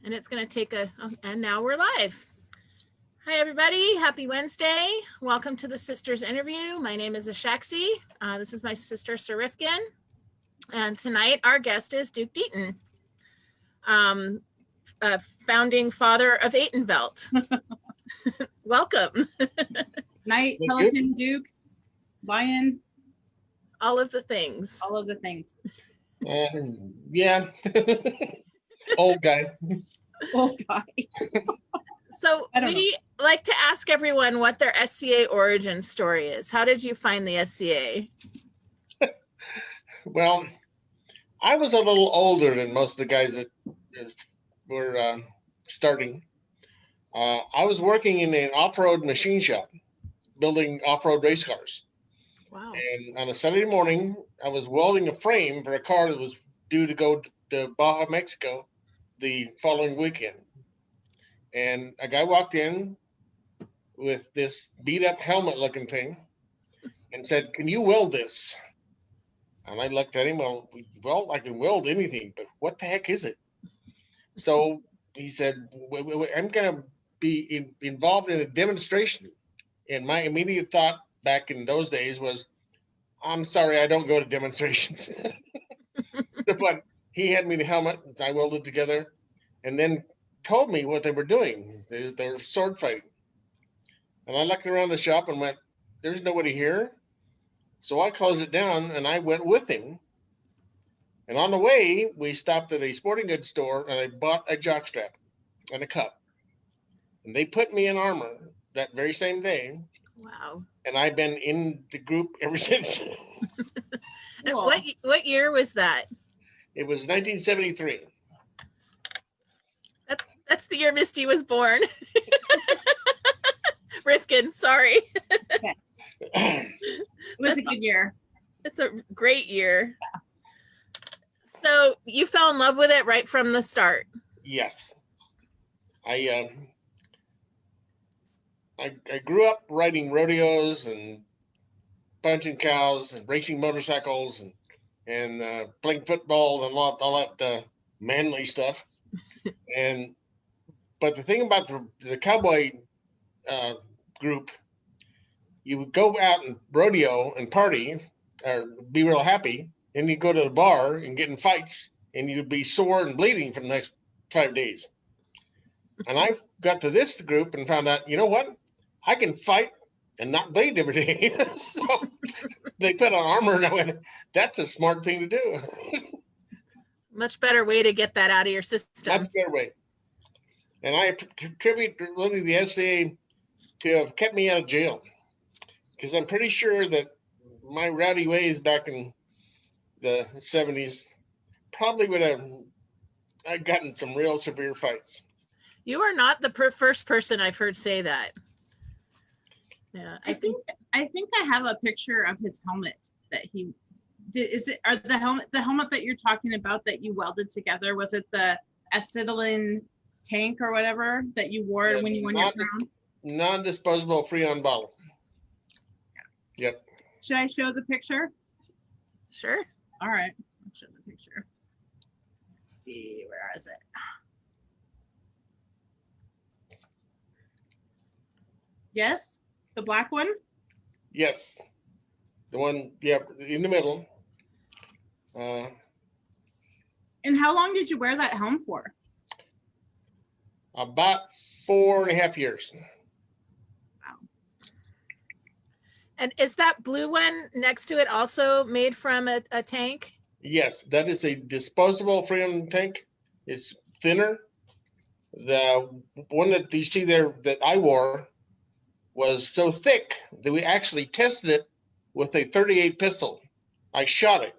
And it's going to take and now we're live. Hi, everybody. Happy Wednesday. Welcome to the Sisters Interview. My name is Ashaksi. This is my sister, Sarifkin. And tonight, our guest is Duke Deaton, founding father of Atenvelt. Welcome. Night, Pelican, Duke, Lion. All of the things. All of the things. Yeah. Old guy. Old guy. So we like to ask everyone what their SCA origin story is. How did you find the SCA? Well, I was a little older than most of the guys that were starting. I was working in an off-road machine shop, building off-road race cars. Wow. And on a Saturday morning, I was welding a frame for a car that was due to go to Baja, Mexico the following weekend. And a guy walked in with this beat-up helmet-looking thing and said, "Can you weld this?" And I looked at him, well, I can weld anything, but what the heck is it? So he said, "I'm going to be involved in a demonstration." And my immediate thought back in those days was, I'm sorry, I don't go to demonstrations. But he had me the helmet, I welded together, and then told me what they were doing. They were sword fighting. And I looked around the shop and went, there's nobody here. So I closed it down and I went with him. And on the way, we stopped at a sporting goods store and I bought a jockstrap and a cup. And they put me in armor that very same day. Wow. And I've been in the group ever since. Cool. What year was that? It was 1973. That's the year Misty was born. Rifkin, sorry. Okay. It was a good year. It's a great year. So you fell in love with it right from the start. Yes. I grew up riding rodeos and punching cows and racing motorcycles and playing football and all that manly stuff. But the thing about the cowboy group, you would go out and rodeo and party or be real happy, and you'd go to the bar and get in fights, and you'd be sore and bleeding for the next 5 days. And I got to this group and found out, you know what? I can fight and not bleed every day. So they put on armor, and I went, that's a smart thing to do. Much better way to get that out of your system. Much better way. And I attribute really the SCA to have kept me out of jail, because I'm pretty sure that my rowdy ways back in the 70s probably would have gotten some real severe fights. You are not the first person I've heard say that. Yeah, I think I have a picture of his helmet that he did. The helmet that you're talking about that you welded together? Was it the acetylene tank or whatever that you wore when you won your crown? Non-disposable Freon bottle. Yeah. Yep. Should I show the picture? Sure. All right. I'll show the picture. Let's see, where is it? Yes, the black one? Yes. The one, yeah, in the middle. And how long did you wear that helm for? About 4.5 years. Wow. And is that blue one next to it also made from a tank? Yes, that is a disposable Freon tank. It's thinner. The one that you see there that I wore was so thick that we actually tested it with a .38 pistol. I shot it.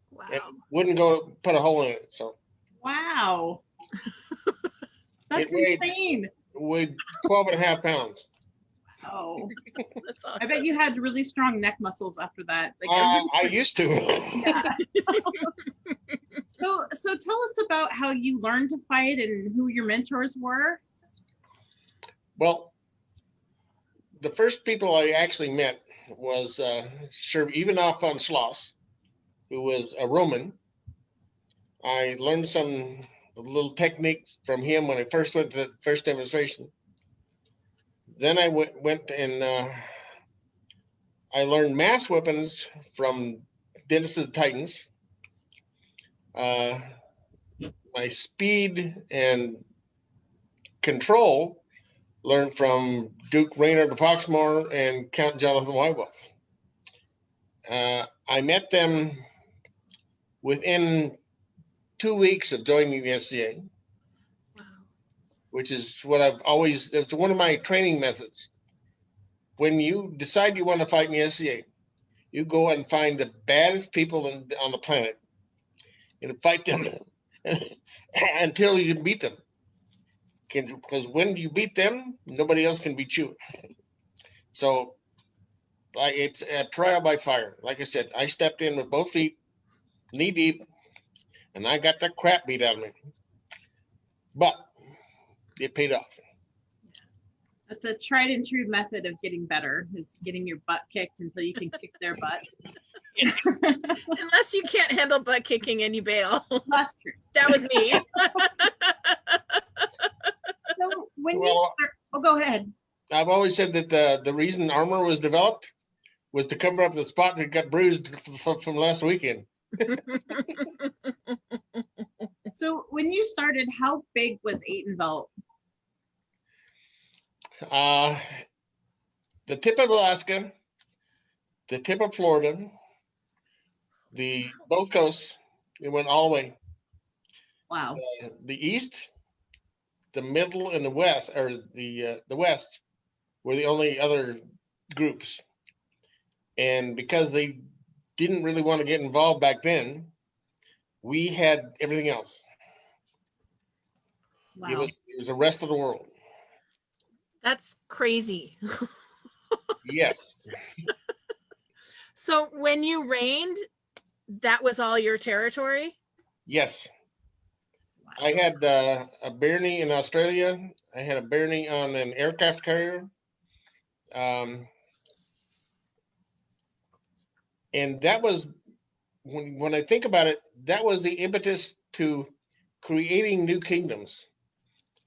Wow. It wouldn't go put a hole in it. So. Wow. That's insane. Weighed 12.5 pounds. Oh, that's awesome. I bet you had really strong neck muscles after that. I used to. Yeah. So tell us about how you learned to fight and who your mentors were. Well, the first people I actually met was Sir Ivanov von Schloss, who was a Roman. I learned some a little technique from him when I first went to the first demonstration. Then I went and I learned mass weapons from Dennis of the Titans. My speed and control learned from Duke Raynard of Foxmore and Count Jonathan Whitewolf. I met them within 2 weeks of joining the SCA, which is what it's one of my training methods. When you decide you want to fight in the SCA, you go and find the baddest people on the planet and fight them until you can beat them. Because when you beat them, nobody else can beat you. So it's a trial by fire. Like I said, I stepped in with both feet, knee deep, and I got the crap beat out of me. But it paid off. That's a tried and true method of getting better, is getting your butt kicked until you can kick their butts. Unless you can't handle butt kicking and you bail. That's true. That was me. So when go ahead. I've always said that the reason armor was developed was to cover up the spot that got bruised from last weekend. So when you started, how big was Aytonville? The tip of Alaska, the tip of Florida, both coasts, it went all the way. Wow. The east, the middle, and the west, or the west, were the only other groups. And because they didn't really want to get involved back then, we had everything else. Wow. It was the rest of the world. That's crazy. Yes. So when you reigned, that was all your territory? Yes. I had a Barney in Australia. I had a Barney on an aircraft carrier. And that was, when I think about it, that was the impetus to creating new kingdoms.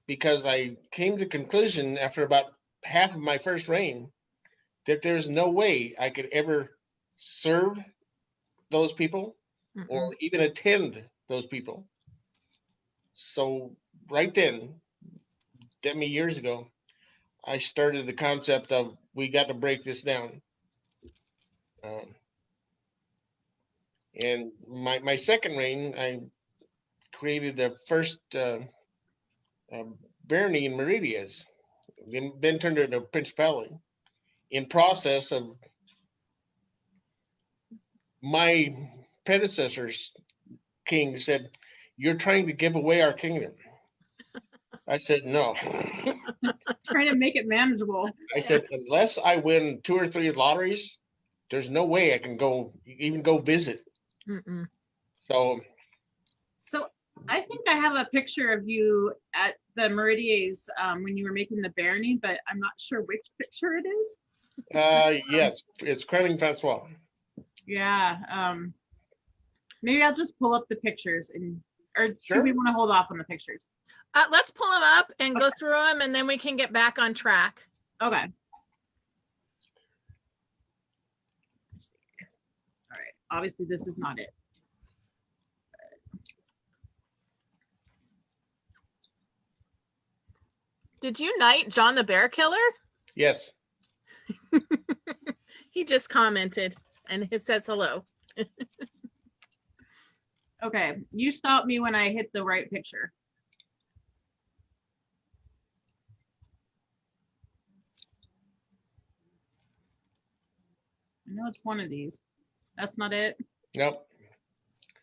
Because I came to the conclusion after about half of my first reign that there's no way I could ever serve those people or even attend those people. So right then, that many years ago, I started the concept of we got to break this down. And my second reign, I created the first barony in Meridias, then turned it into a principality. In process of my predecessors, king said, "You're trying to give away our kingdom." I said, "No." Trying to make it manageable. I said, "Unless I win 2 or 3 lotteries, there's no way I can even go visit." So I think I have a picture of you at the Meridias when you were making the barony, but I'm not sure which picture it is. yes, it's Crowning Francois. Yeah. Maybe I'll just pull up the pictures, or Sure. do we want to hold off on the pictures? Let's pull them up and go through them, and then we can get back on track. Okay. All right. Obviously, this is not it. Did you knight John the Bear Killer? Yes. He just commented and it says hello. Okay, you stop me when I hit the right picture. I know it's one of these. That's not it. Nope.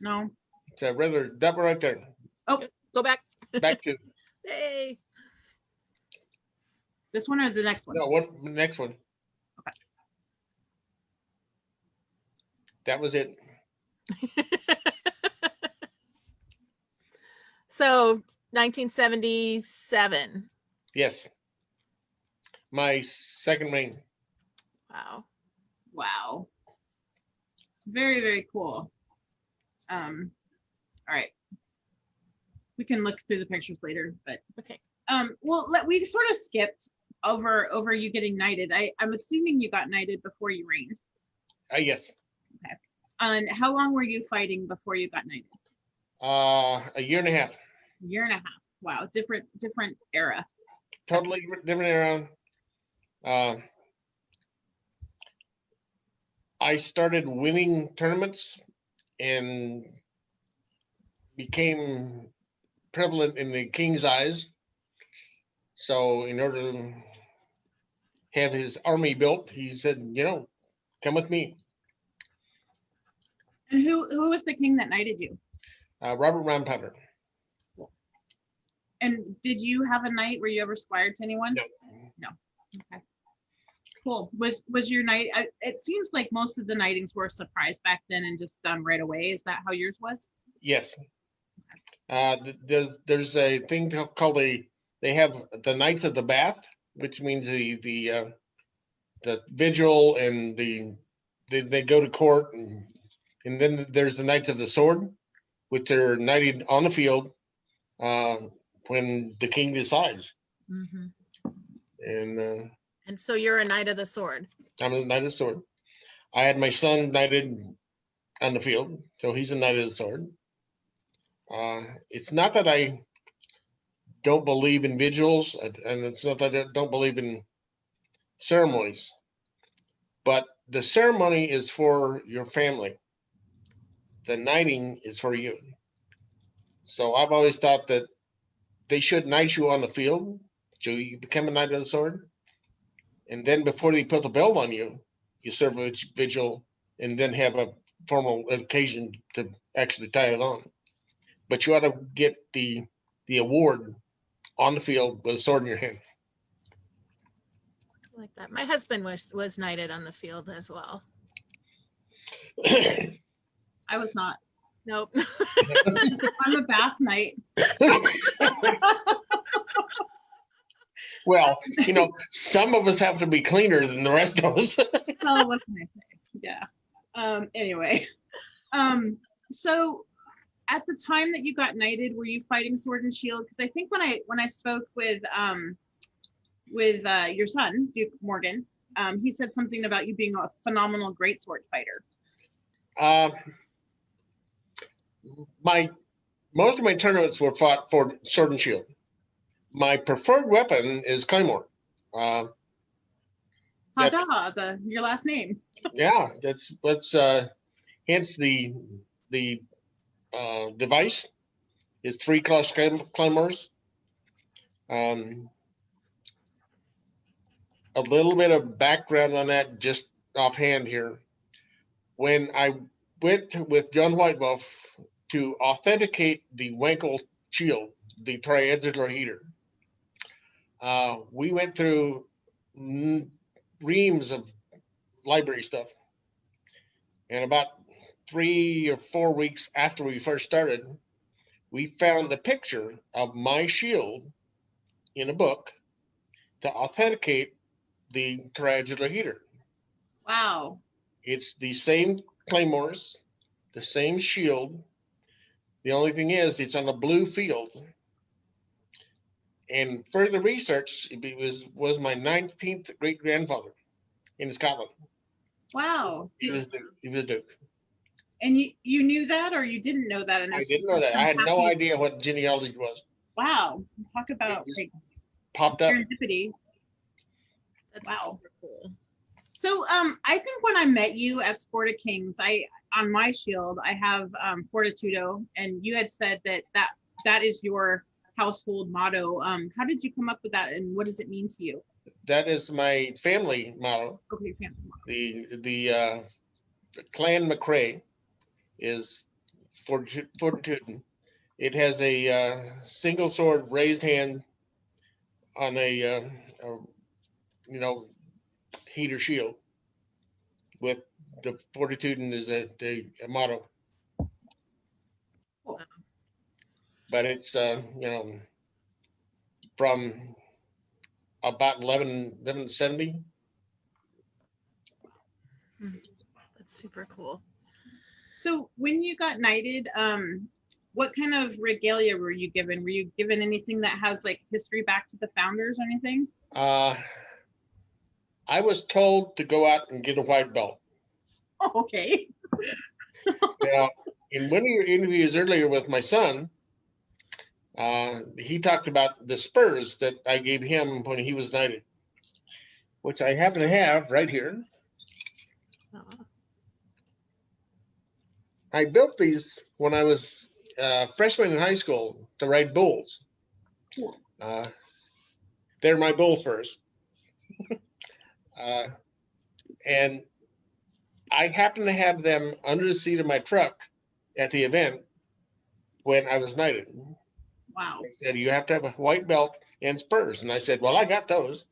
No. It's a rather double right there. Oh, Go back. Back to Hey. this one or the next one? no next one. Okay. That was it. So 1977. Yes. My second reign. Wow. Wow. Very, very cool. All right. We can look through the pictures later, but Okay. well, we sort of skipped over you getting knighted. I'm assuming you got knighted before you reigned. Yes. Okay. And how long were you fighting before you got knighted? A year and a half. Year and a half. Wow, different era. Totally different era. I started winning tournaments and became prevalent in the king's eyes. So in order to have his army built, he said, come with me. And who was the king that knighted you? Robert Roundpowder. And did you have a knight? Were you ever squired to anyone? No. Okay. Cool. Was your knight? It seems like most of the knightings were a surprise back then and just done right away. Is that how yours was? Yes. There's a thing called they have the Knights of the Bath, which means the vigil and they go to court, and then there's the Knights of the Sword, which are knighted on the field when the king decides. Mm-hmm. And so you're a knight of the sword. I'm a knight of the sword. I had my son knighted on the field, so he's a knight of the sword. It's not that I don't believe in vigils, and it's not that I don't believe in ceremonies, but the ceremony is for your family. The knighting is for you. So I've always thought that they should knight you on the field, so you become a knight of the sword. And then before they put the belt on you, you serve a vigil and then have a formal occasion to actually tie it on. But you ought to get the award on the field with a sword in your hand. I like that. My husband was knighted on the field as well. I was not. Nope. I'm a Bath knight. Well, some of us have to be cleaner than the rest of us. Well, what can I say? Yeah. Anyway. So at the time that you got knighted, were you fighting sword and shield? Because I think when I spoke with your son, Duke Morgan, he said something about you being a phenomenal greatsword fighter. Most of my tournaments were fought for sword and shield. My preferred weapon is claymore. Your last name. Yeah, that's hence the device is 3 cross claymores. A little bit of background on that, just offhand here. When I went with John Whitewolf to authenticate the Wankel shield, the triangular heater, we went through reams of library stuff. And about 3 or 4 weeks after we first started, we found a picture of my shield in a book to authenticate the triangular heater. Wow. It's the same claymores, the same shield. The only thing is it's on a blue field. And further research, it was my 19th great-grandfather in Scotland. Wow. He was a Duke. And you knew that, or you didn't know that? I didn't know that. I had no idea what genealogy was. Wow. Talk about popped up. Serendipity. That's wow. super cool. So I think when I met you at Sport of Kings, on my shield I have Fortitudo, and you had said that is your household motto. How did you come up with that, and what does it mean to you? That is my family motto. Okay, family motto. The Clan McCrae is Fortitude. It has a single sword raised hand on a heater shield with the Fortitude is a motto. Cool. But it's from about 1170. That's super cool. So when you got knighted, what kind of regalia were you given? Were you given anything that has like history back to the founders or anything? I was told to go out and get a white belt. Oh, okay. Now, in one of your interviews earlier with my son, he talked about the spurs that I gave him when he was knighted, which I happen to have right here. I built these when I was freshman in high school to ride bulls. They're my bull spurs. And I happened to have them under the seat of my truck at the event when I was knighted. Wow. They said, you have to have a white belt and spurs. And I said, well, I got those.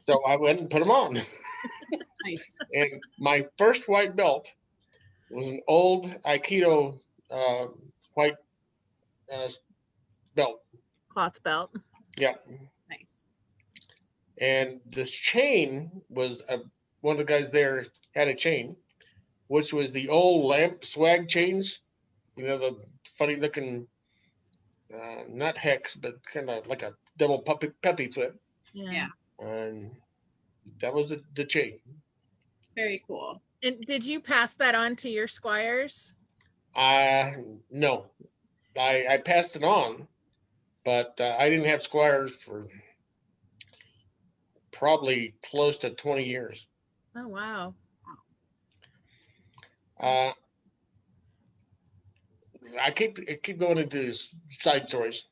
So I went and put them on. Nice. And my first white belt was an old Aikido white belt. Cloth belt. Yeah. Nice. And this chain was one of the guys there had a chain, which was the old lamp swag chains, the funny looking, not hex, but kind of like a double puppy flip. Yeah. And that was the chain. Very cool. And did you pass that on to your squires? No, I passed it on, but I didn't have squires for probably close to 20 years. Oh, wow. I keep going into side stories.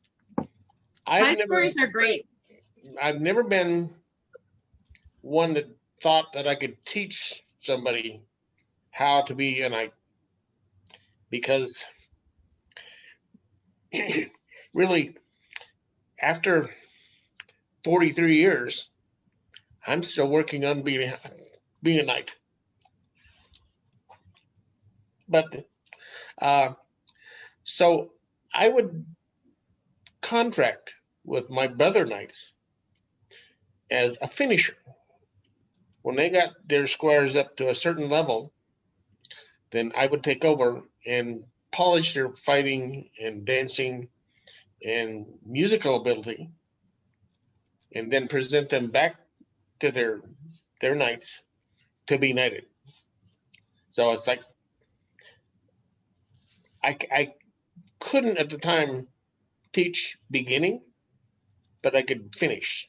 Side stories are great. I've never been one that thought that I could teach somebody how to be a knight, because really, after 43 years, I'm still working on being a knight. But so I would contract with my brother knights as a finisher. When they got their squires up to a certain level, then I would take over and polish their fighting and dancing and musical ability, and then present them back to their knights to be knighted. So it's like I couldn't at the time teach beginning, but I could finish.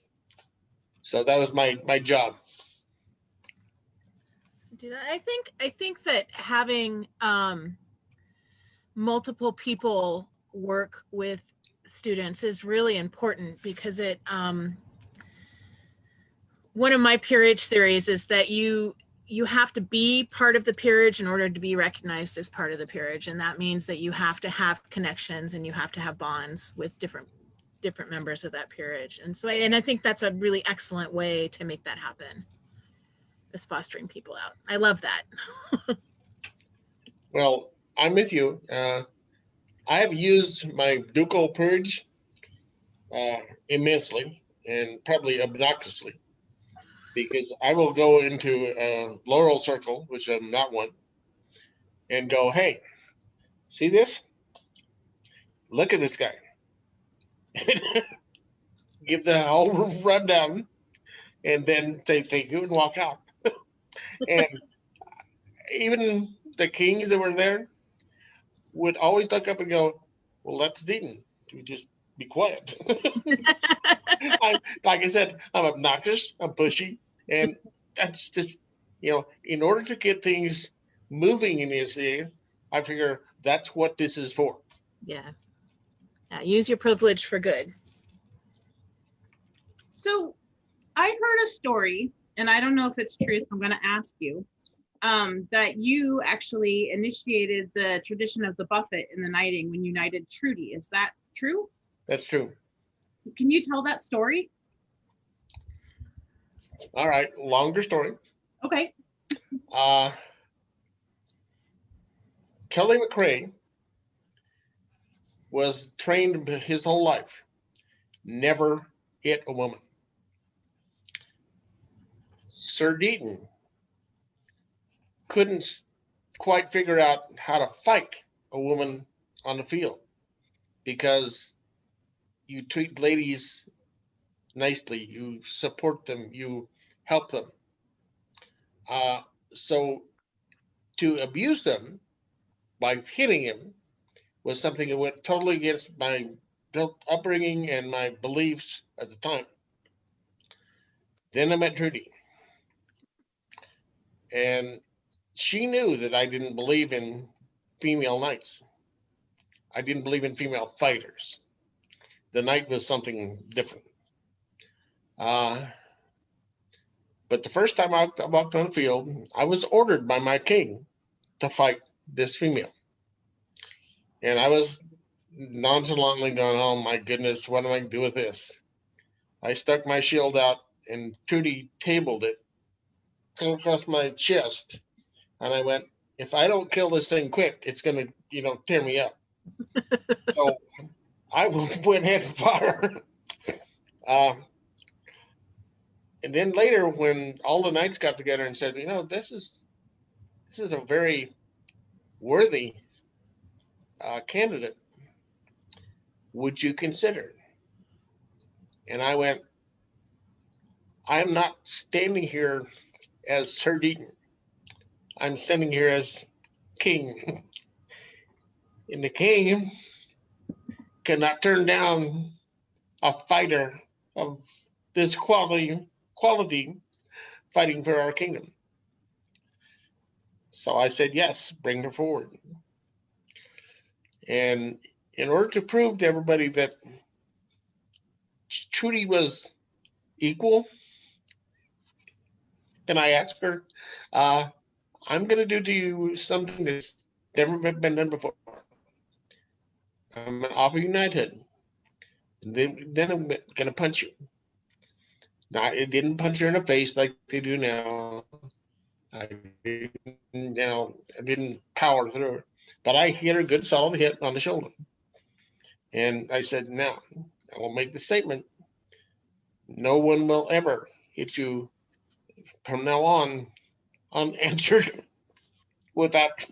So that was my job. So do that. I think that having multiple people work with students is really important, because it one of my peerage theories is that you have to be part of the peerage in order to be recognized as part of the peerage, and that means that you have to have connections and you have to have bonds with different members of that peerage. And so I think that's a really excellent way to make that happen, is fostering people out. I love that. Well, I'm with you. I have used my ducal peerage immensely and probably obnoxiously, because I will go into a laurel circle, which I'm not one, and go, hey, see this? Look at this guy. Give the whole rundown, and then say thank you and walk out. And even the kings that were there would always look up and go, well, that's Deaton. You just be quiet. Like I said, I'm obnoxious, I'm pushy, and that's just, in order to get things moving in this area, I figure that's what this is for. Yeah. Use your privilege for good. So I heard a story, and I don't know if it's true, so I'm going to ask you, that you actually initiated the tradition of the buffet in the knighting when you knighted Trudy. Is that true? That's true. Can you tell that story? All right, longer story. Okay. Kelly McRae was trained his whole life, never hit a woman. Sir Deaton couldn't quite figure out how to fight a woman on the field because you treat ladies nicely, you support them, you help them. So to abuse them by hitting him was something that went totally against my upbringing and my beliefs at the time. Then I met Trudy, and she knew that I didn't believe in female knights. I didn't believe in female fighters. The knight was something different. But the first time I walked on the field, I was ordered by my king to fight this female. And I was nonchalantly going, oh my goodness, what am I going to do with this? I stuck my shield out and Trudy tabled it across my chest. And I went, if I don't kill this thing quick, it's going to, tear me up. So I went ahead and fought her. And then later, when all the knights got together and said, this is a very worthy candidate, would you consider it? And I went, I'm not standing here as Sir Deaton. I'm standing here as king. And the king cannot turn down a fighter of this quality fighting for our kingdom. So I said, yes, bring her forward. And in order to prove to everybody that Trudy was equal, and I asked her, I'm going to do to you something that's never been done before. I'm going to offer you knighthood. And then I'm going to punch you. Now, it didn't punch her in the face like they do now. I didn't power through her. But I hit her a good solid hit on the shoulder. And I said, now, I will make the statement. No one will ever hit you from now on unanswered without,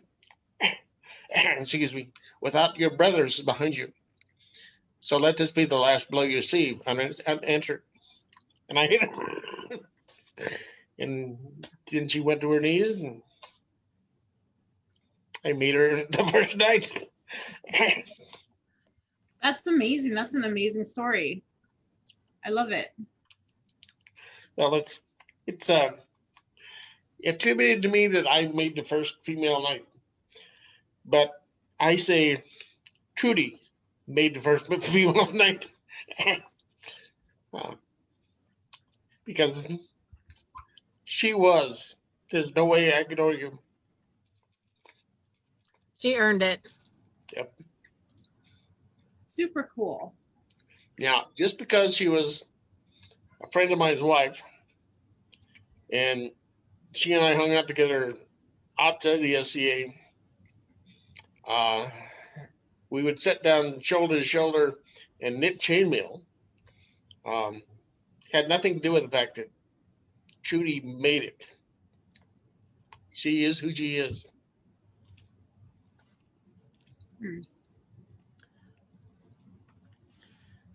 without your brothers behind you. So let this be the last blow you receive unanswered. And I hit her. And then she went to her knees and I made her the first night. That's amazing. That's an amazing story. I love it. Well, it's attributed to me that I made the first female knight. But I say Trudy made the first female knight. Because she was. There's no way I could argue. She earned it. Yep. Super cool. Now, just because she was a friend of mine's wife, and she and I hung out together outside the SCA, we would sit down shoulder to shoulder and knit chainmail. Had nothing to do with the fact that Trudy made it. She is who she is.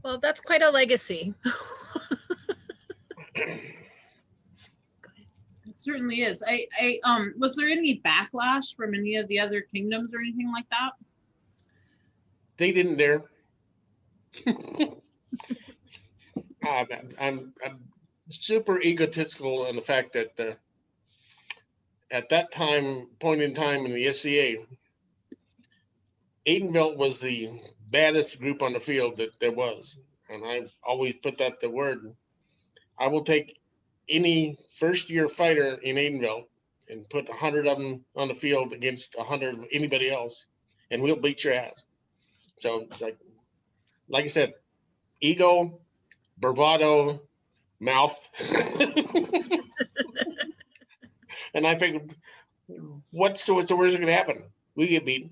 Well, that's quite a legacy. It certainly is. I was there any backlash from any of the other kingdoms or anything like that? They didn't dare. I'm super egotistical in the fact that at that point in time in the SCA, Aidenville was the baddest group on the field that there was. And I always put that to word. I will take any first-year fighter in Aidenville and put 100 of them on the field against 100 of anybody else, and we'll beat your ass. So it's like I said, ego, bravado, mouth. And I figured, what's the worst that could happen? We get beaten.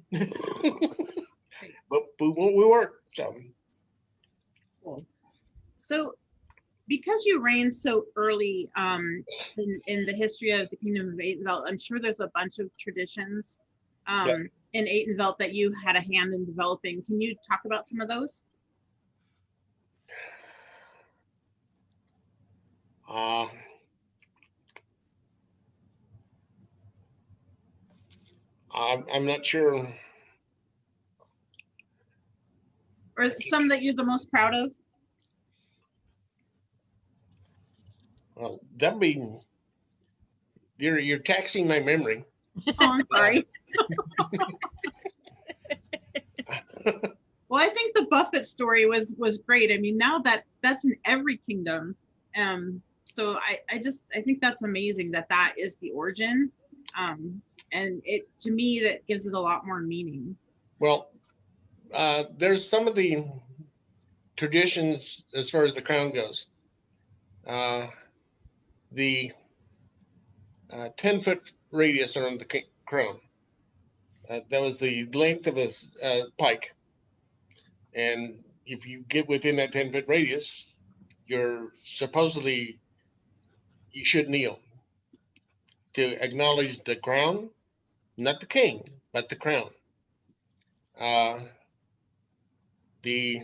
But we work. So. Cool. So because you reigned so early in the history of the Kingdom of Aidenville, I'm sure there's a bunch of traditions. Yeah. in Atenvelt that you had a hand in developing. Can you talk about some of those? I'm not sure. Or some that you're the most proud of? Well, that'd be, you're taxing my memory. Oh, I'm sorry. Well, I think the Buffett story was great. I mean, now that's in every kingdom. So I think that's amazing that is the origin. And it, to me, that gives it a lot more meaning. Well, there's some of the traditions as far as the crown goes. The 10-foot radius around the crown. That was the length of a pike. And if you get within that 10-foot radius, you should kneel to acknowledge the crown, not the king, but the crown. The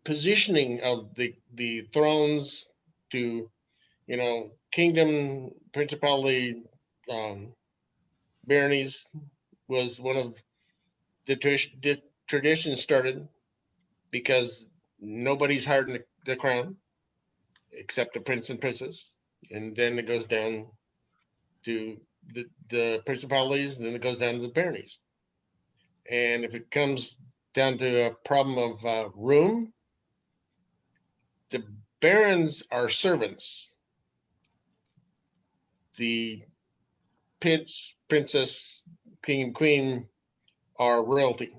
positioning of the thrones to, kingdom, principality, baronies was one of the traditions started because nobody's hiding the crown except the prince and princess, and then it goes down to the principalities, and then it goes down to the baronies. And if it comes down to a problem of room, the barons are servants. The prince, princess, king, and queen are royalty.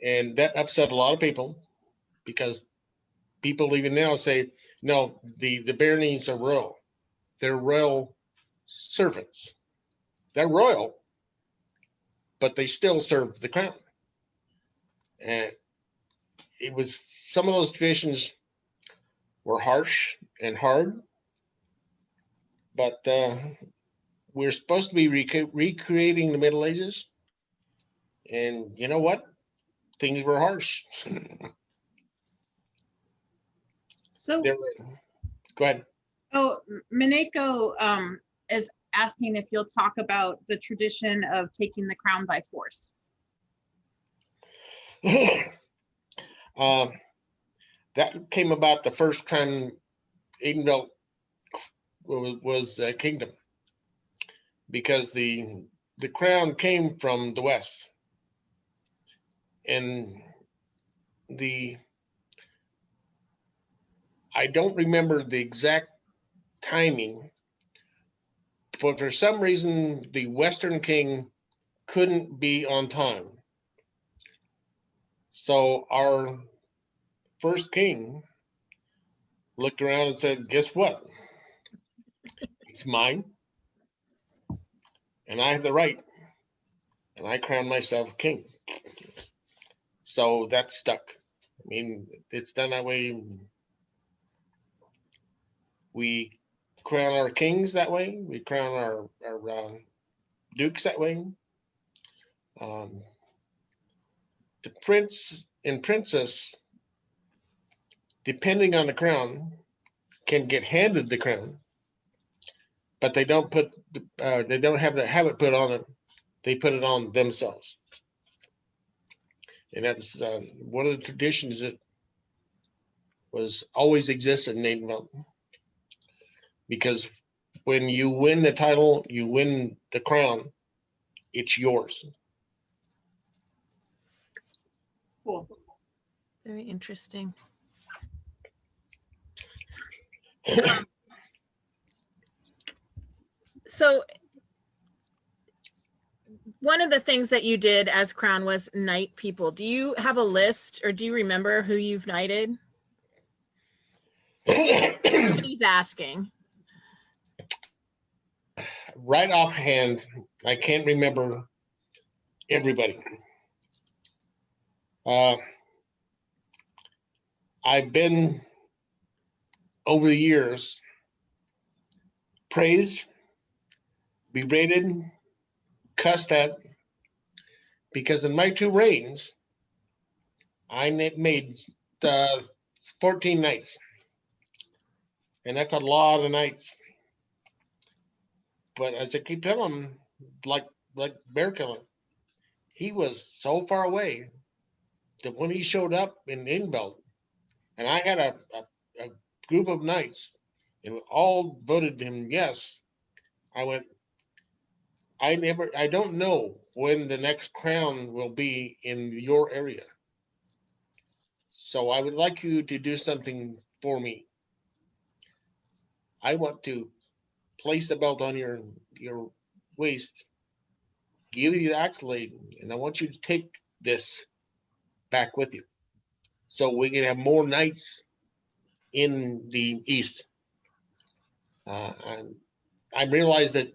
And that upset a lot of people because people even now say, no, the baronies are royal. They're royal servants. They're royal, but they still serve the crown. And it was, some of those traditions were harsh and hard, but we're supposed to be recreating the Middle Ages. And you know what? Things were harsh. So, go ahead. Oh, Mineko is asking if you'll talk about the tradition of taking the crown by force. That came about the first time Atenvelt was a kingdom, because the crown came from the west, and I don't remember the exact timing, but for some reason the Western king couldn't be on time. So our first king looked around and said, guess what? It's mine. And I have the right. And I crowned myself king. So that stuck. I mean, it's done that way. We crown our kings that way. We crown our dukes that way. The prince and princess, depending on the crown, can get handed the crown, but they don't have it put on them. They put it on themselves, and that's one of the traditions that was always existed in Atenvelt. Because when you win the title, you win the crown, it's yours. Cool. Very interesting. So one of the things that you did as crown was knight people. Do you have a list, or do you remember who you've knighted? He's asking. Right offhand, I can't remember everybody. I've been, over the years, praised berated, cussed at, because in my 2 reigns, I made 14 nights. And that's a lot of nights. But as I keep telling him, like bear killing, he was so far away that when he showed up in Inbelt, and I had a group of knights, and all voted him yes, I went, I don't know when the next crown will be in your area. So I would like you to do something for me. I want to place the belt on your waist, give you the accolade, and I want you to take this back with you, so we can have more knights in the East. I realized that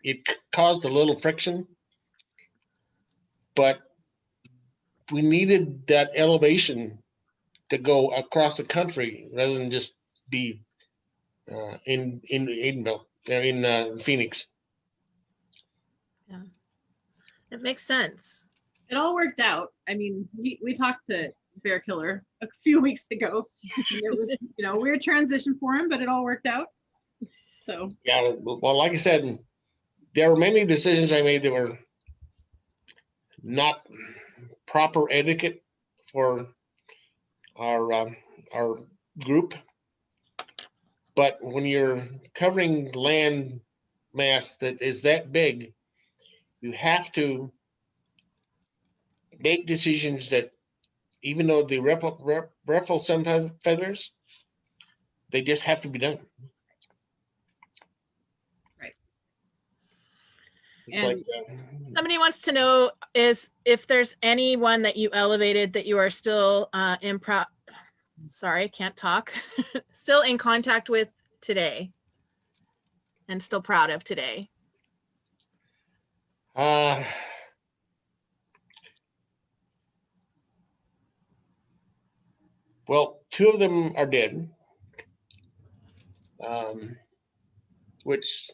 it caused a little friction, but we needed that elevation to go across the country rather than just be in Aidenville, in Phoenix. Yeah, it makes sense. It all worked out. I mean, we talked to Bear Killer a few weeks ago. It was, a weird transition for him, but it all worked out. So yeah, well, like I said, there were many decisions I made that were not proper etiquette for our group. But when you're covering land mass that is that big, you have to make decisions that, even though they ruffle some feathers, they just have to be done. Right. It's like Somebody wants to know is if there's anyone that you elevated that you are still can't talk, still in contact with today and still proud of today. Well, 2 of them are dead, which,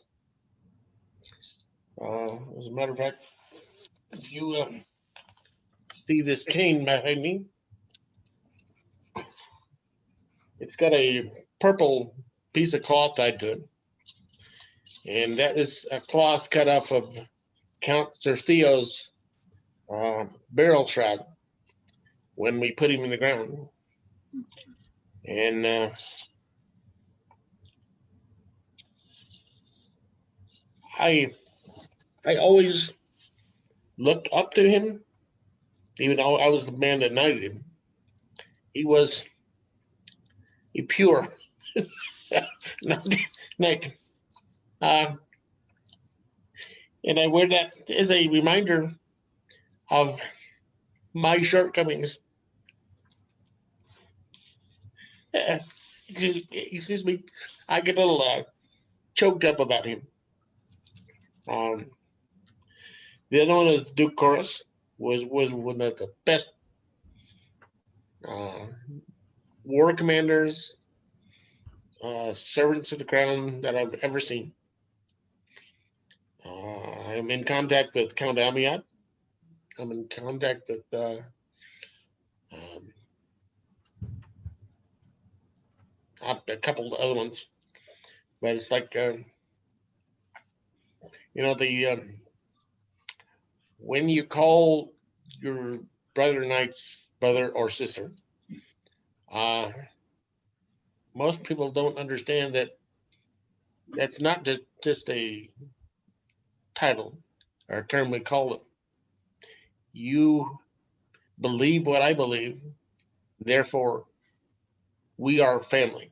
as a matter of fact, if you see this cane behind me, it's got a purple piece of cloth tied to it, and that is a cloth cut off of Count Sir Theo's barrel shroud when we put him in the ground. And I always looked up to him, even though I was the man that knighted him. He was a pure knight. And I wear that as a reminder of my shortcomings. Excuse me, I get a little choked up about him. The other one is Duke Chorus, was one of the best war commanders, servants of the crown that I've ever seen. I'm in contact with Count Amiat. I'm in contact with a couple of other ones, but it's like when you call your brother knight's brother or sister, most people don't understand that that's not just a title or a term we call them. You believe what I believe, therefore we are family.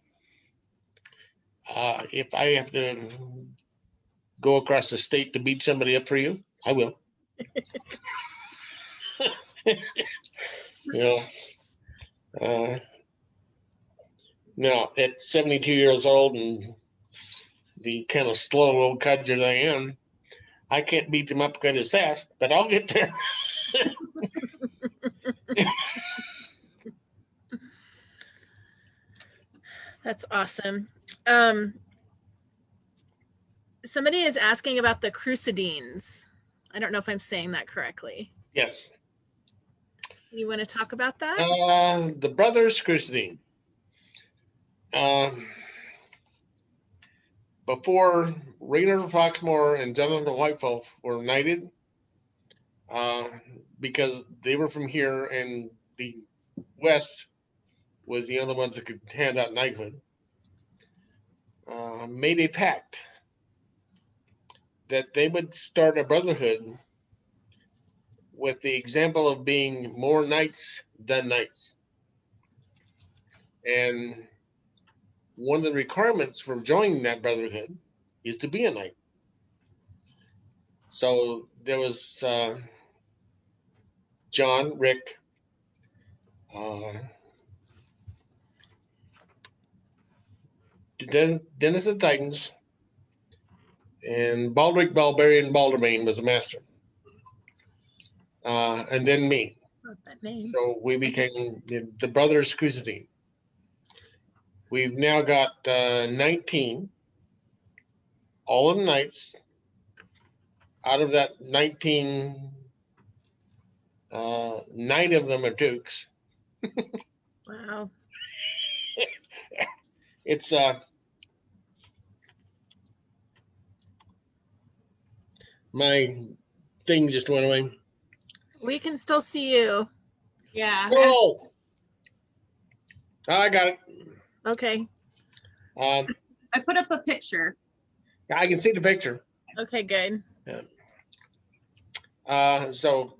If I have to go across the state to beat somebody up for you, I will. Now at 72 years old and the kind of slow old cudger that I am, I can't beat him up quite as fast, but I'll get there. That's awesome. somebody is asking about the Crucidines. I don't know if I'm saying that correctly. Yes. You want to talk about that? The brothers Crucidine. Before Rainer Foxmore and Jonathan Whitefulf were knighted, because they were from here and the West was the only ones that could hand out knighthood, made a pact that they would start a brotherhood with the example of being more knights than knights. And one of the requirements for joining that brotherhood is to be a knight. So there was John, Rick, Dennis the Titans, and Baldric Barbarian Baldermain was the master. And then me. Not that name. So we became the brothers Crucidine. We've now got 19, all of them knights. Out of that 19, 9 of them are dukes. Wow. It's my thing just went away. We can still see you. Yeah. Oh, I got it. Okay. I put up a picture. I can see the picture. Okay, good. So,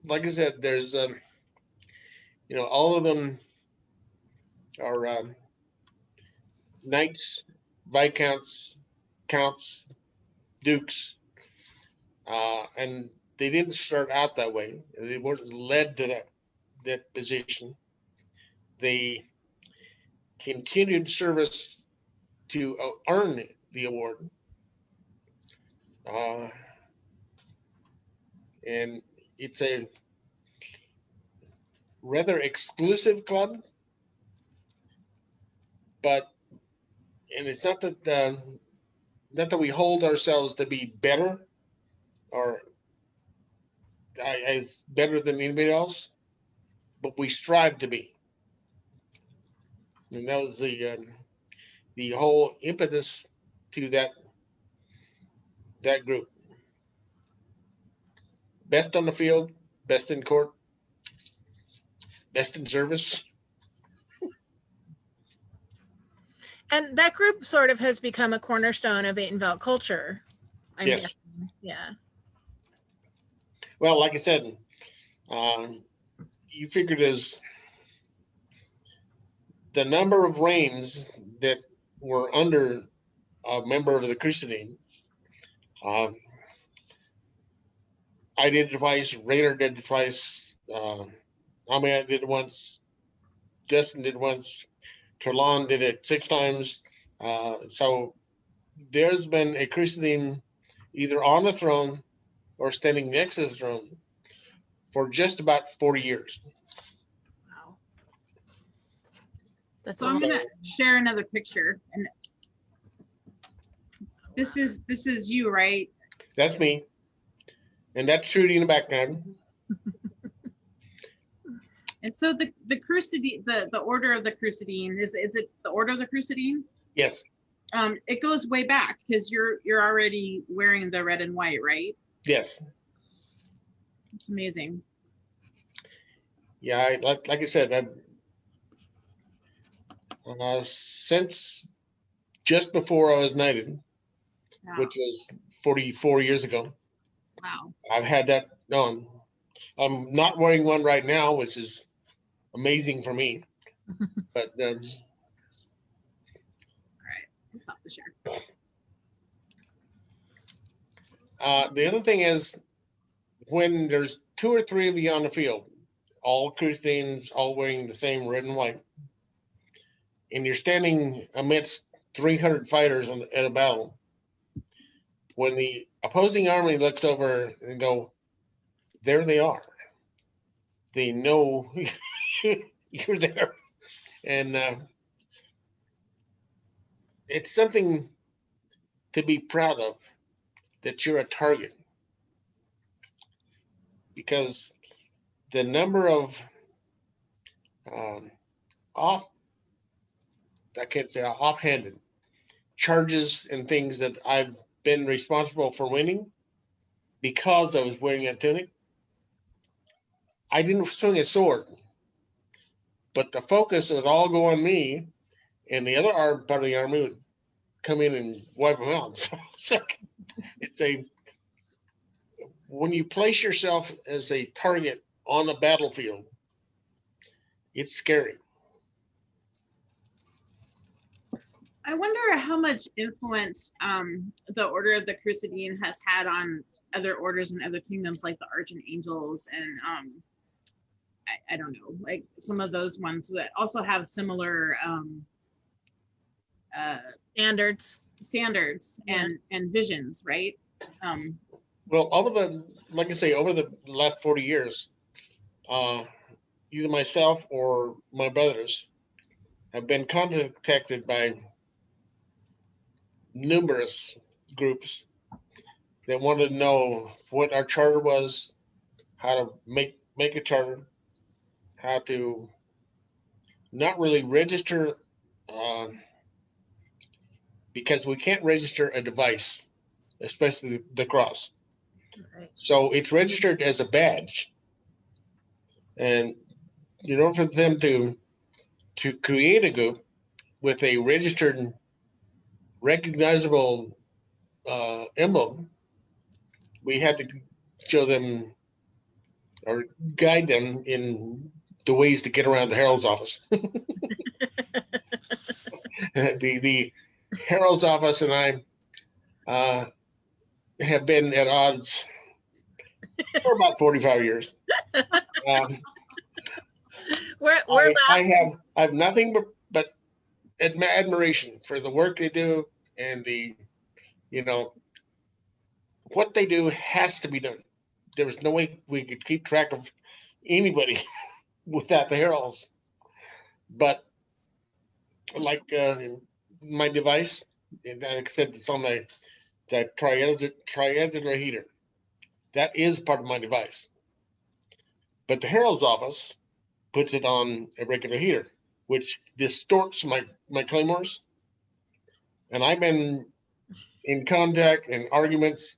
like I said, there's, all of them are knights, viscounts, counts, dukes, and they didn't start out that way. They weren't led to that position. They continued service to earn the award. And it's a rather exclusive club, and it's not that we hold ourselves to be better or as better than anybody else, but we strive to be. And that was the whole impetus to that group. Best on the field, best in court, best in service. And that group sort of has become a cornerstone of Atenvelt culture. I'm Yes. guessing. Yeah. Well, like I said, you figured as the number of reigns that were under a member of the Crucidine. I did it twice. Rainer did it twice. Ahmed did it once. Justin did it once. Terlan did it 6 times. So there's been a Crucidine either on the throne or standing next to the throne for just about 40 years. Wow. That's So I'm gonna share another picture, and this is you, right? That's me. And that's Trudy in the background. And so the Crucidine, the Order of the Crucidine, is it the Order of the Crucidine? Yes. It goes way back because you're already wearing the red and white, right? Yes. It's amazing. Yeah, like I said, since just before I was knighted, Wow. which was 44 years ago, Wow. I've had that on. I'm not wearing one right now, which is amazing for me. But All right, let's stop the share. the other thing is, when there's 2 or 3 of you on the field, all Crucidines, all wearing the same red and white, and you're standing amidst 300 fighters at a battle, when the opposing army looks over and go, there they are. They know you're there. And it's something to be proud of that you're a target, because the number of off I can't say offhanded charges and things that I've been responsible for winning because I was wearing that tunic. I didn't swing a sword, but the focus would all go on me, and the other part of the army would come in and wipe them out. So it's when you place yourself as a target on a battlefield, it's scary. I wonder how much influence the Order of the Crucidine has had on other orders and other kingdoms, like the Archon Angels and I don't know, like some of those ones that also have similar standards and visions, right? Well, like I say, over the last 40 years, either myself or my brothers have been contacted by numerous groups that wanted to know what our charter was, how to make a charter, how to not really register, because we can't register a device, especially the cross. Right. So it's registered as a badge, and in order for them to create a group with a registered, recognizable emblem, we had to show them or guide them in the ways to get around the Herald's office. The Herald's office and I have been at odds for about 45 years. I have nothing but admiration for the work they do, and what they do has to be done. There was no way we could keep track of anybody without the Heralds. But like my device, like I said, it's on that triangular heater. That is part of my device. But the Herald's office puts it on a regular heater, which distorts my claymores. And I've been in contact and arguments.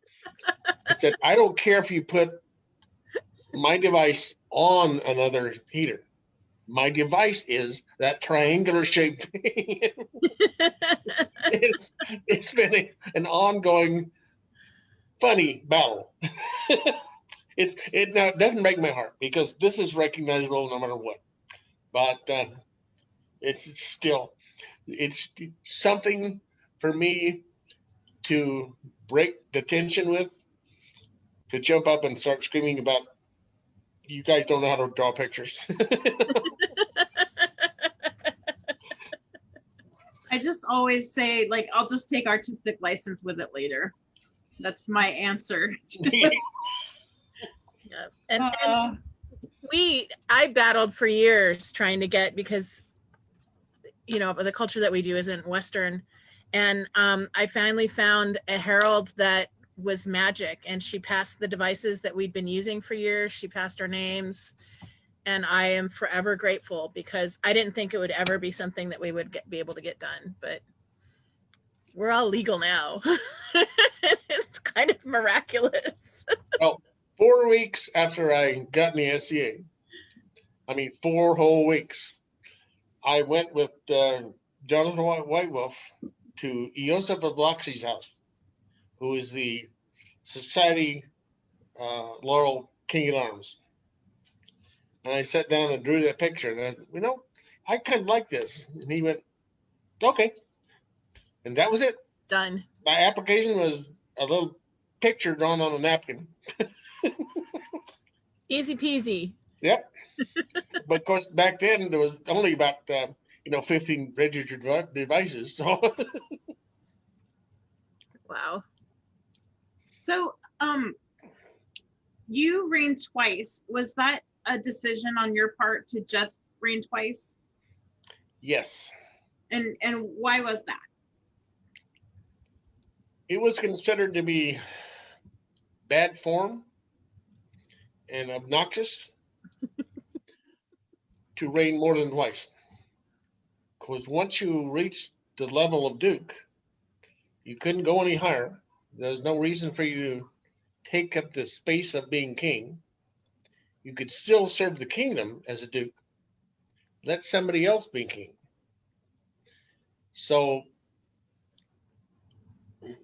I said, I don't care if you put my device on another heater. My device is that triangular shaped thing. It's been an ongoing funny battle. It now doesn't break my heart because this is recognizable no matter what. But it's something for me to break the tension with, to jump up and start screaming about, you guys don't know how to draw pictures. I just always say, like, I'll just take artistic license with it later. That's my answer. Yeah. And I battled for years trying to get, because the culture that we do isn't Western, and I finally found a herald that was magic, and she passed the devices that we'd been using for years. She passed our names, and I am forever grateful, because I didn't think it would ever be something that we would be able to get done, but we're all legal now. It's kind of miraculous. Well, 4 weeks after I got in the SCA, 4 whole weeks, I went with Jonathan White Wolf to Joseph of Loxley's house, who is the Society Laurel King at Arms. And I sat down and drew that picture, and I kind of like this. And he went, okay. And that was it. Done. My application was a little picture drawn on a napkin. Easy peasy. Yep. But of course, back then there was only about 15 registered devices. So. Wow. So, you reigned twice. Was that a decision on your part to just reign twice? Yes. And why was that? it was considered to be bad form and obnoxious to reign more than twice. Because once you reached the level of Duke, you couldn't go any higher. There's no reason for you to take up the space of being king. You could still serve the kingdom as a Duke. Let somebody else be king. So,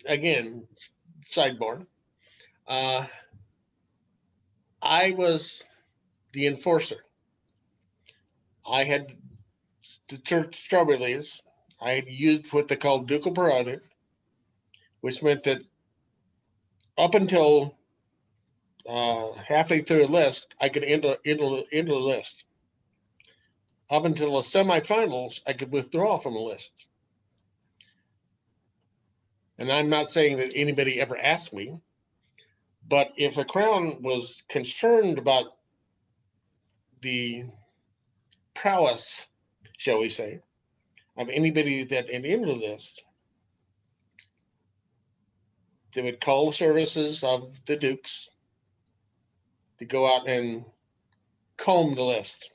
again, sidebar. I was the enforcer. I had the church strawberry leaves. I had used what they called ducal prerogative, which meant that up until halfway through a list, I could enter the list. Up until the semifinals, I could withdraw from a list. And I'm not saying that anybody ever asked me, but if a crown was concerned about the prowess, shall we say, of anybody that entered the list, they would call the services of the dukes to go out and comb the list.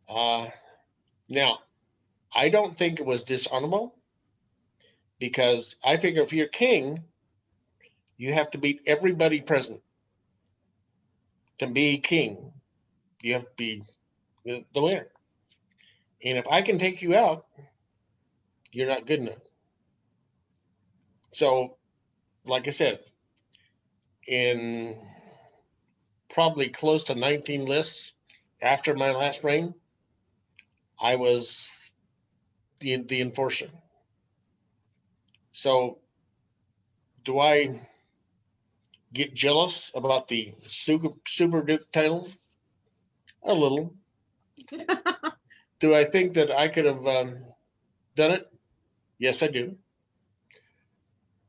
Now, I don't think it was dishonorable, because I figure if you're king, you have to beat everybody present to be king. You have to be the winner. And if I can take you out, you're not good enough. So, like I said, in probably close to 19 lists after my last reign, I was the enforcer. So, do I get jealous about the Super Duke title? A little. Do I think that I could have done it? Yes, I do.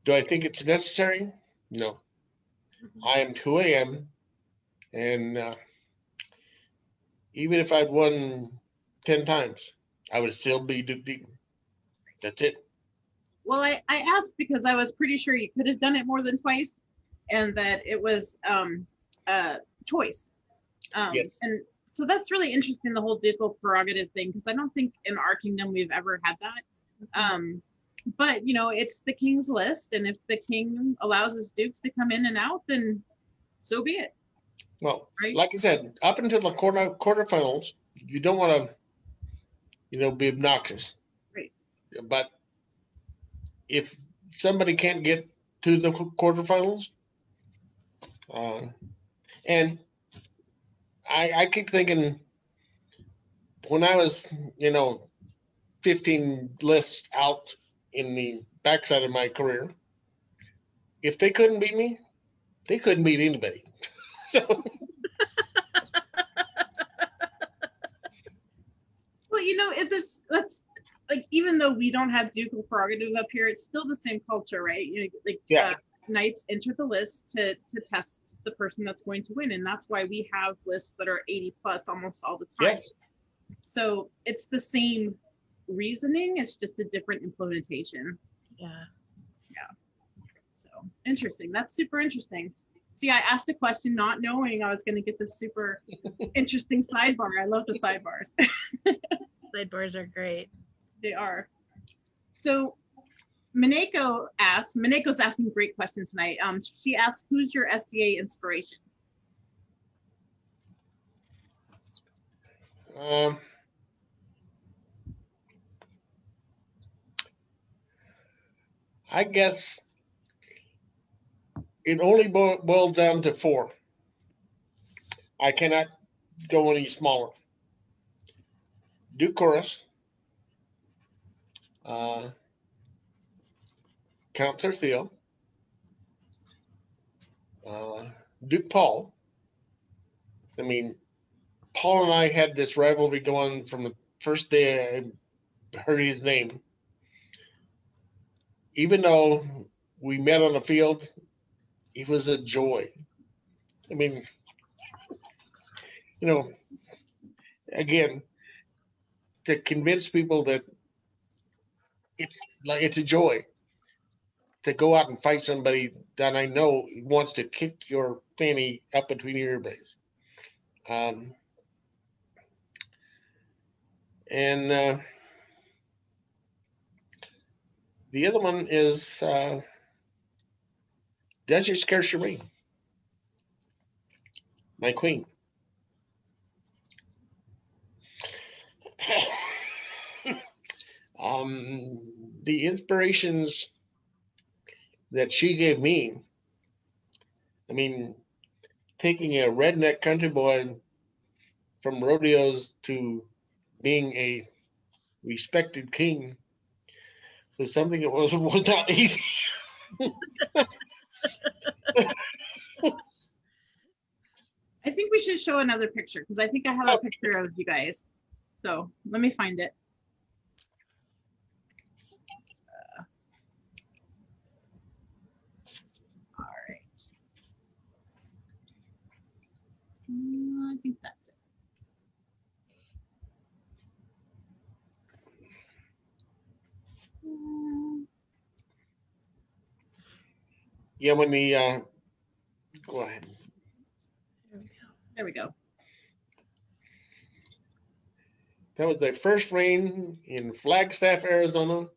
Do I think it's necessary? No. I am who I am, and even if I'd won 10 times, I would still be Duke Deaton. That's it. Well, I asked because I was pretty sure you could have done it more than twice, and that it was a choice. Yes. And so that's really interesting, the whole ducal prerogative thing, because I don't think in our kingdom we've ever had that. But it's the king's list, and if the king allows his dukes to come in and out, then so be it. Well, right? Like I said, up until the quarterfinals, you don't want to, be obnoxious. Right. But if somebody can't get to the quarterfinals, and I keep thinking, when I was, 15 lists out in the backside of my career, if they couldn't beat me, they couldn't beat anybody. So, well, that's like, even though we don't have ducal prerogative up here, it's still the same culture, right? Yeah. Knights enter the list to test the person that's going to win, and that's why we have lists that are 80 plus almost all the time. Yes. So it's the same reasoning, it's just a different implementation. Yeah. So interesting. That's super interesting. See, I asked a question not knowing I was going to get this super interesting sidebar. I love the sidebars. Sidebars are great. They are. So Mineko's asking great questions tonight. She asked, who's your SCA inspiration? I guess it only boils down to 4. I cannot go any smaller. Duke Chorus, Count Theo, Duke Paul. I mean, Paul and I had this rivalry going from the first day I heard his name. Even though we met on the field, it was a joy. I mean, again, to convince people that it's a joy. to go out and fight somebody that I know wants to kick your fanny up between your earbuds. And the other one is Duchess Kershari, my queen. The inspirations that she gave me, I mean, taking a redneck country boy from rodeos to being a respected king was something that was not easy. I think we should show another picture because I think I have a picture of you guys. So let me find it. All right. I think that's it. Yeah, when the go ahead. There we go. That was the first reign in Flagstaff, Arizona,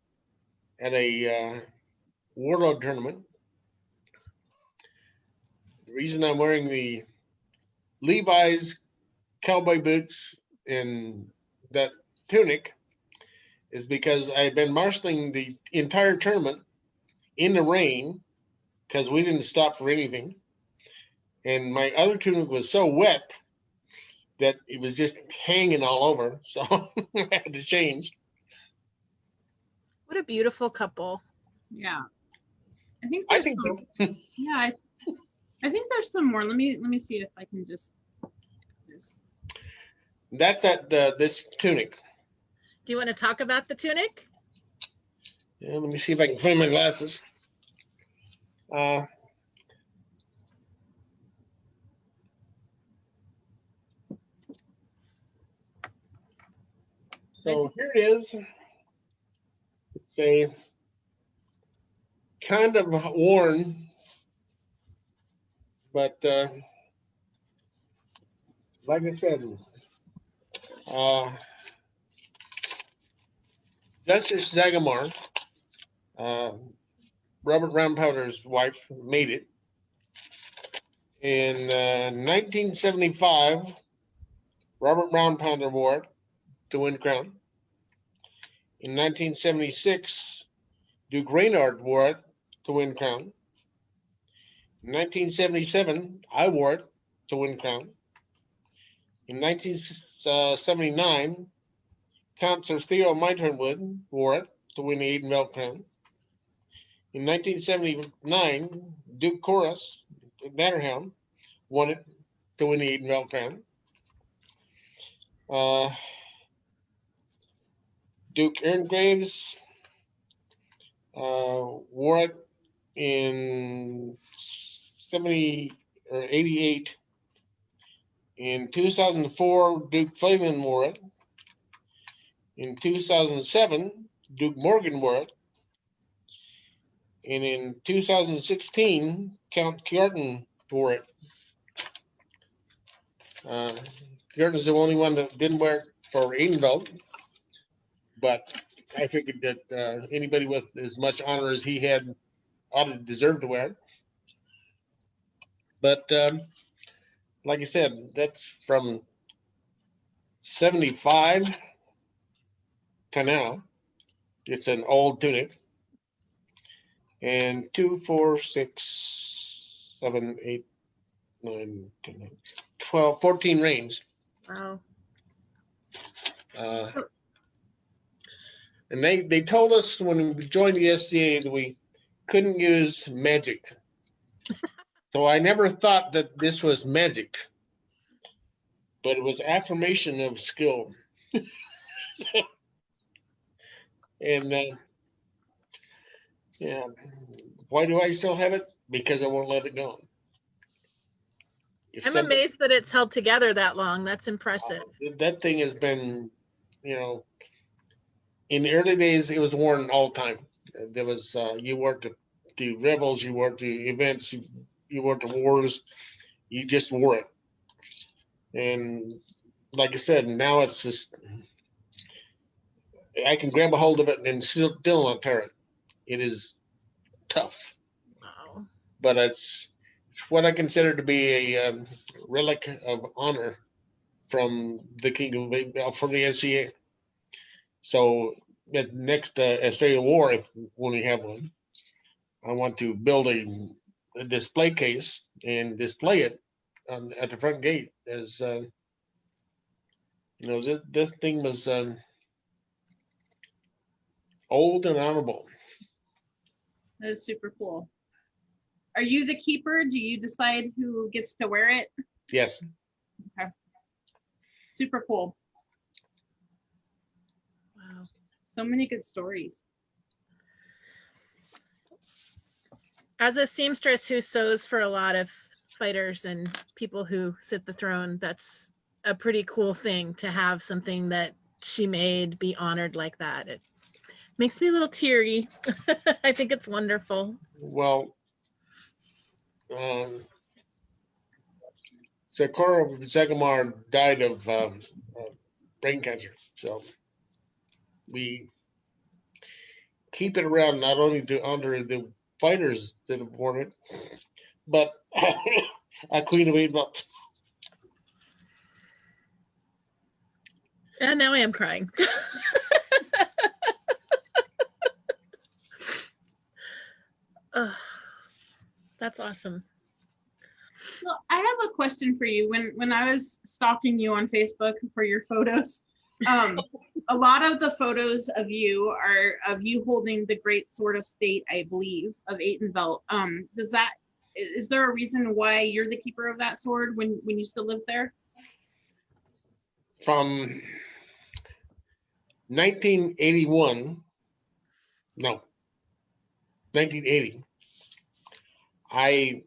at a warlord tournament. The reason I'm wearing the Levi's cowboy boots and that tunic is because I had been marshaling the entire tournament in the rain because we didn't stop for anything. And my other tunic was so wet that it was just hanging all over. So I had to change. What a beautiful couple. Yeah. I think I there's think some, so. yeah, I think there's some more. Let me see if I can just That's this tunic. Do you want to talk about the tunic? Yeah, let me see if I can find my glasses. So here it is. It's a kind of worn, but like I said, Justice Zagamar, Robert Roundpowder's wife, made it. In 1975, Robert Roundpowder wore it to win the crown. In 1976, Duke Reynard wore it to win the crown. In 1977, I wore it to win the crown. In 1979, Count Sir Theo Meiternwood wore it to win the Aidenveld crown. In 1979, Duke Corus Matterhound won it to win the Aidenveld crown. Duke Aaron Graves wore it in 70 or 88. In 2004, Duke Flavian wore it. In 2007, Duke Morgan wore it. And in 2016, Count Kjartan wore it. Kjartan's the only one that didn't wear it for Aidenveld, but I figured that anybody with as much honor as he had ought to deserve to wear it. But like I said, that's from 75 to now. It's an old tunic. And 2, 4, 6, 7, 8, 9, 10, 12, 14 reigns. Wow. And they told us when we joined the SCA that we couldn't use magic. So I never thought that this was magic, but it was affirmation of skill. And yeah, why do I still have it? Because I won't let it go. I'm amazed that it's held together that long. That's impressive. That thing has been, in the early days, it was worn all the time. There was, you wore it to to revels, you wore it to events, you wore it to wars, you just wore it. And like I said, now it's just, I can grab a hold of it and still not tear it. It is tough, Wow. but it's what I consider to be a relic of honor from the Kingdom from the NCA. So at next Australia War, when we have one, I want to build a display case and display it at the front gate as this thing was old and honorable. That is super cool. Are you the keeper? Do you decide who gets to wear it? Yes. Okay. Super cool. Wow. So many good stories. As a seamstress who sews for a lot of fighters and people who sit the throne, that's a pretty cool thing to have something that she made be honored like that. It makes me a little teary. I think it's wonderful. Well, Sakura Sagamar died of brain cancer, so we keep it around not only to honor the fighters that have worn it, but a Queen of England. And now I am crying. That's awesome. So I have a question for you. When I was stalking you on Facebook for your photos, a lot of the photos of you are of you holding the Great Sword of State, I believe, of Atenvelt. Is there a reason why you're the keeper of that sword when you still live there? From 1981, no, 1980, I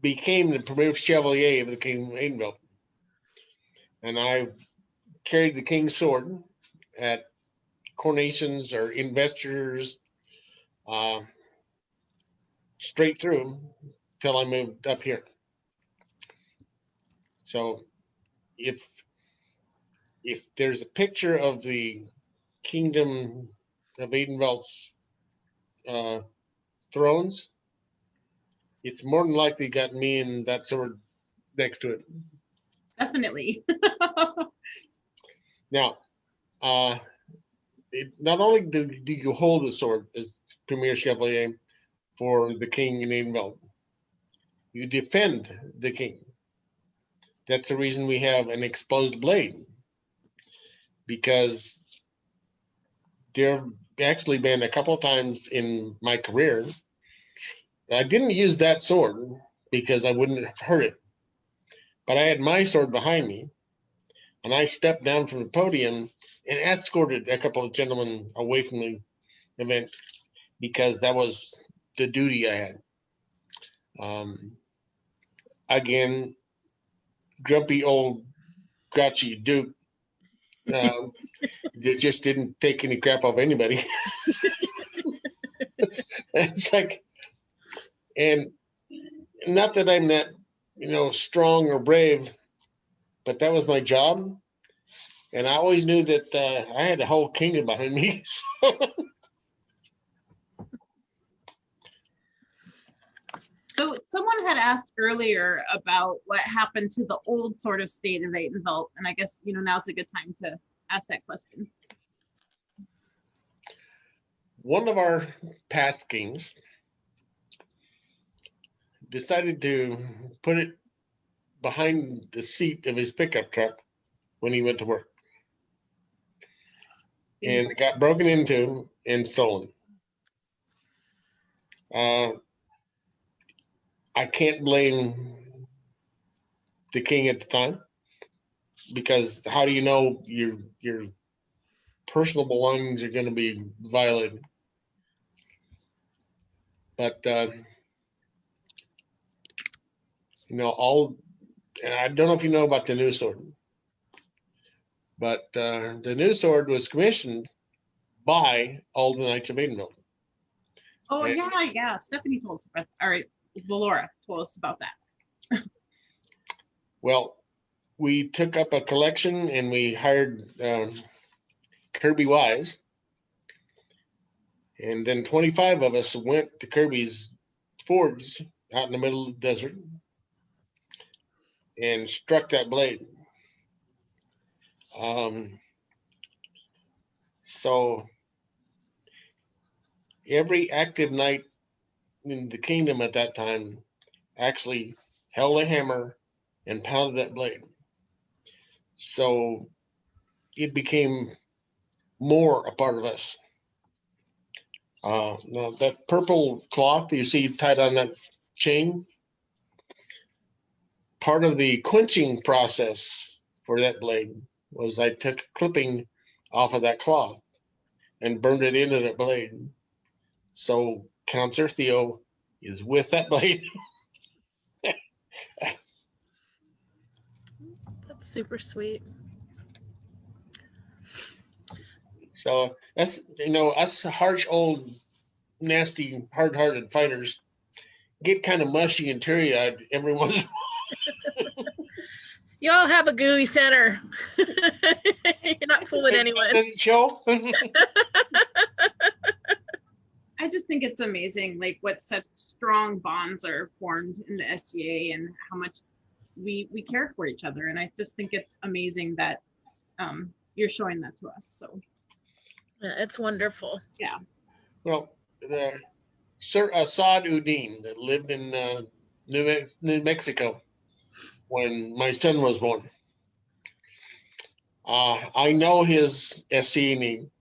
became the Premier Chevalier of the King of Atenvelt. And I carried the King's sword at coronations or investitures straight through till I moved up here. So if there's a picture of the Kingdom of Atenvelt's thrones, it's more than likely got me and that sword next to it. Definitely. Now, not only do you hold the sword as Premier Chevalier for the King in Atenvelt, you defend the King. That's the reason we have an exposed blade, because there have actually been a couple of times in my career I didn't use that sword because I wouldn't have hurt it, but I had my sword behind me, and I stepped down from the podium and escorted a couple of gentlemen away from the event because that was the duty I had. Again, grumpy old grouchy Duke it just didn't take any crap off anybody. It's like, and not that I'm that, strong or brave, but that was my job. And I always knew that I had the whole kingdom behind me. So someone had asked earlier about what happened to the old sort of state of Atenvelt, and I guess now's a good time to ask that question. One of our past kings decided to put it behind the seat of his pickup truck when he went to work. And it got broken into and stolen. I can't blame the king at the time, because how do you know your personal belongings are going to be violated? But and I don't know if you know about the new sword, but the new sword was commissioned by all the Knights of Atenvelt. Oh, And- yeah. Stephanie told us about, all right, Valora told us about that. Well, we took up a collection and we hired Kirby Wise. And then 25 of us went to Kirby's forge out in the middle of the desert and struck that blade. So every active knight in the kingdom at that time actually held a hammer and pounded that blade. So it became more a part of us. Now that purple cloth you see tied on that chain, part of the quenching process for that blade was I took a clipping off of that cloth and burned it into that blade. So Count Theo is with that blade. That's super sweet. So that's, us harsh, old, nasty, hard-hearted fighters get kind of mushy and teary-eyed every once in a while. You all have a gooey center. You're not fooling anyone. Doesn't show. I just think it's amazing, like what such strong bonds are formed in the SCA and how much we care for each other. And I just think it's amazing that you're showing that to us. So Yeah, it's wonderful. yeah. Well, Sir Assad Udin that lived in New Mexico when my son was born. I know his SCA name.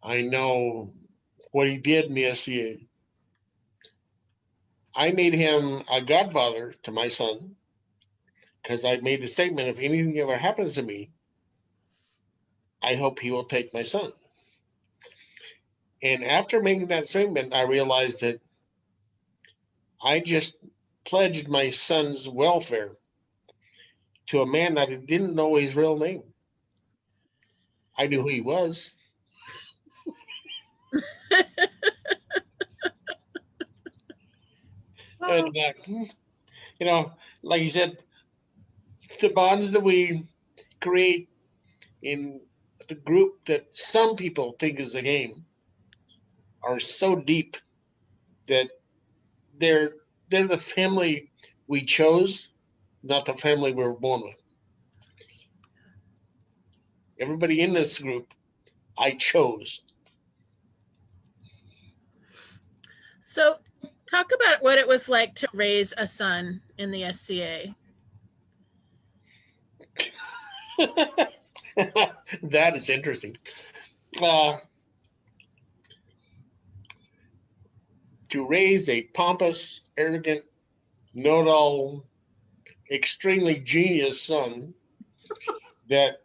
I know what he did in the SCA. I made him a godfather to my son because I made the statement, if anything ever happens to me, I hope he will take my son. And after making that statement, I realized that I just pledged my son's welfare to a man that I didn't know his real name. I knew who he was. And, like you said, the bonds that we create in the group that some people think is a game are so deep that they're the family we chose, not the family we were born with. Everybody in this group, I chose. So talk about what it was like to raise a son in the SCA. That is interesting. To raise a pompous, arrogant, know-it-all, extremely genius son that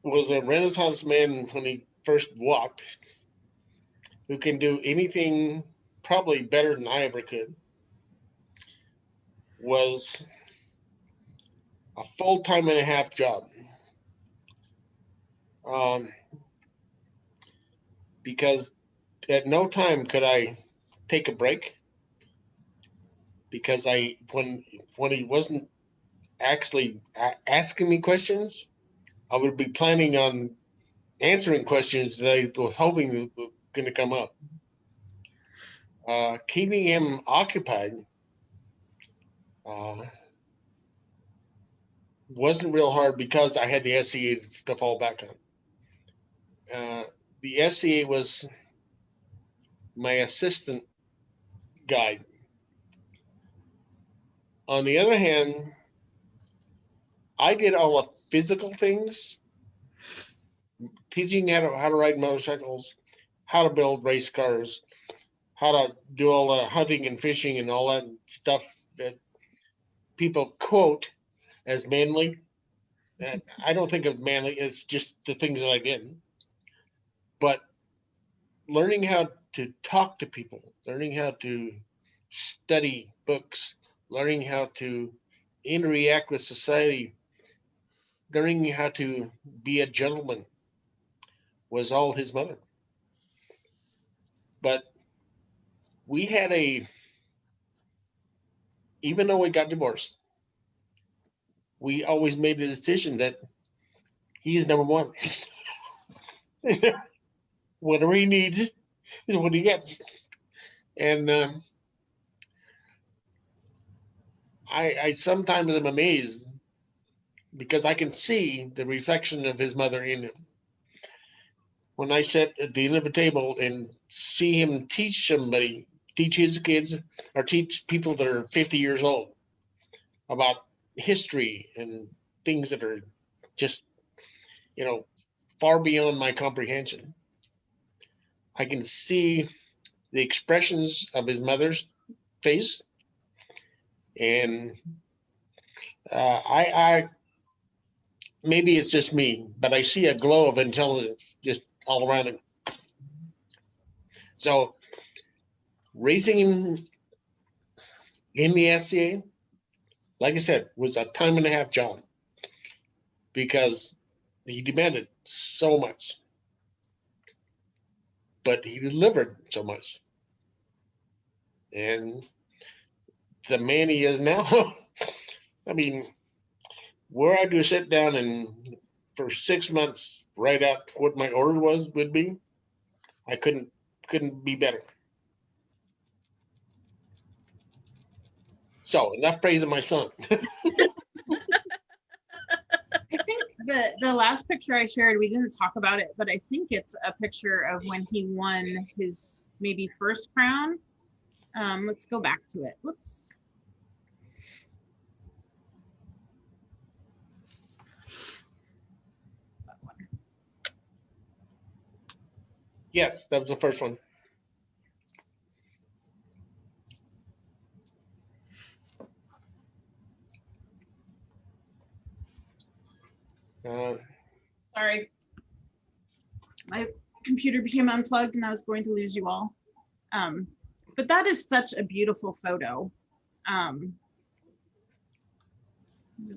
was a Renaissance man when he first walked, who can do anything probably better than I ever could, was a full-time and a half job. Because at no time could I take a break, because when he wasn't actually asking me questions, I would be planning on answering questions that I was hoping were going to come up. Keeping him occupied wasn't real hard because I had the SCA to fall back on. The SCA was my assistant guide. On the other hand, I did all the physical things, teaching how to ride motorcycles, how to build race cars, how to do all the hunting and fishing and all that stuff that people quote as manly. And I don't think of manly, it's just the things that I did. But learning how to talk to people, learning how to study books, learning how to interact with society, learning how to be a gentleman was all his mother. But we had even though we got divorced, we always made the decision that he's number one. Whatever he needs is what he gets. And I sometimes am amazed because I can see the reflection of his mother in him. When I sit at the end of a table and see him teach somebody, teach his kids or teach people that are 50 years old about history and things that are just, far beyond my comprehension. I can see the expressions of his mother's face, and I maybe it's just me, but I see a glow of intelligence just all around him. So raising him in the SCA, like I said, was a time and a half job because he demanded so much, but he delivered so much. And the man he is now, I mean, were I to sit down and for 6 months write out what my order would be, I couldn't be better. So enough praising my son. I think the last picture I shared, we didn't talk about it, but I think it's a picture of when he won his maybe first crown. Let's go back to it. Whoops. Yes, that was the first one. Sorry. My computer became unplugged and I was going to lose you all. But that is such a beautiful photo.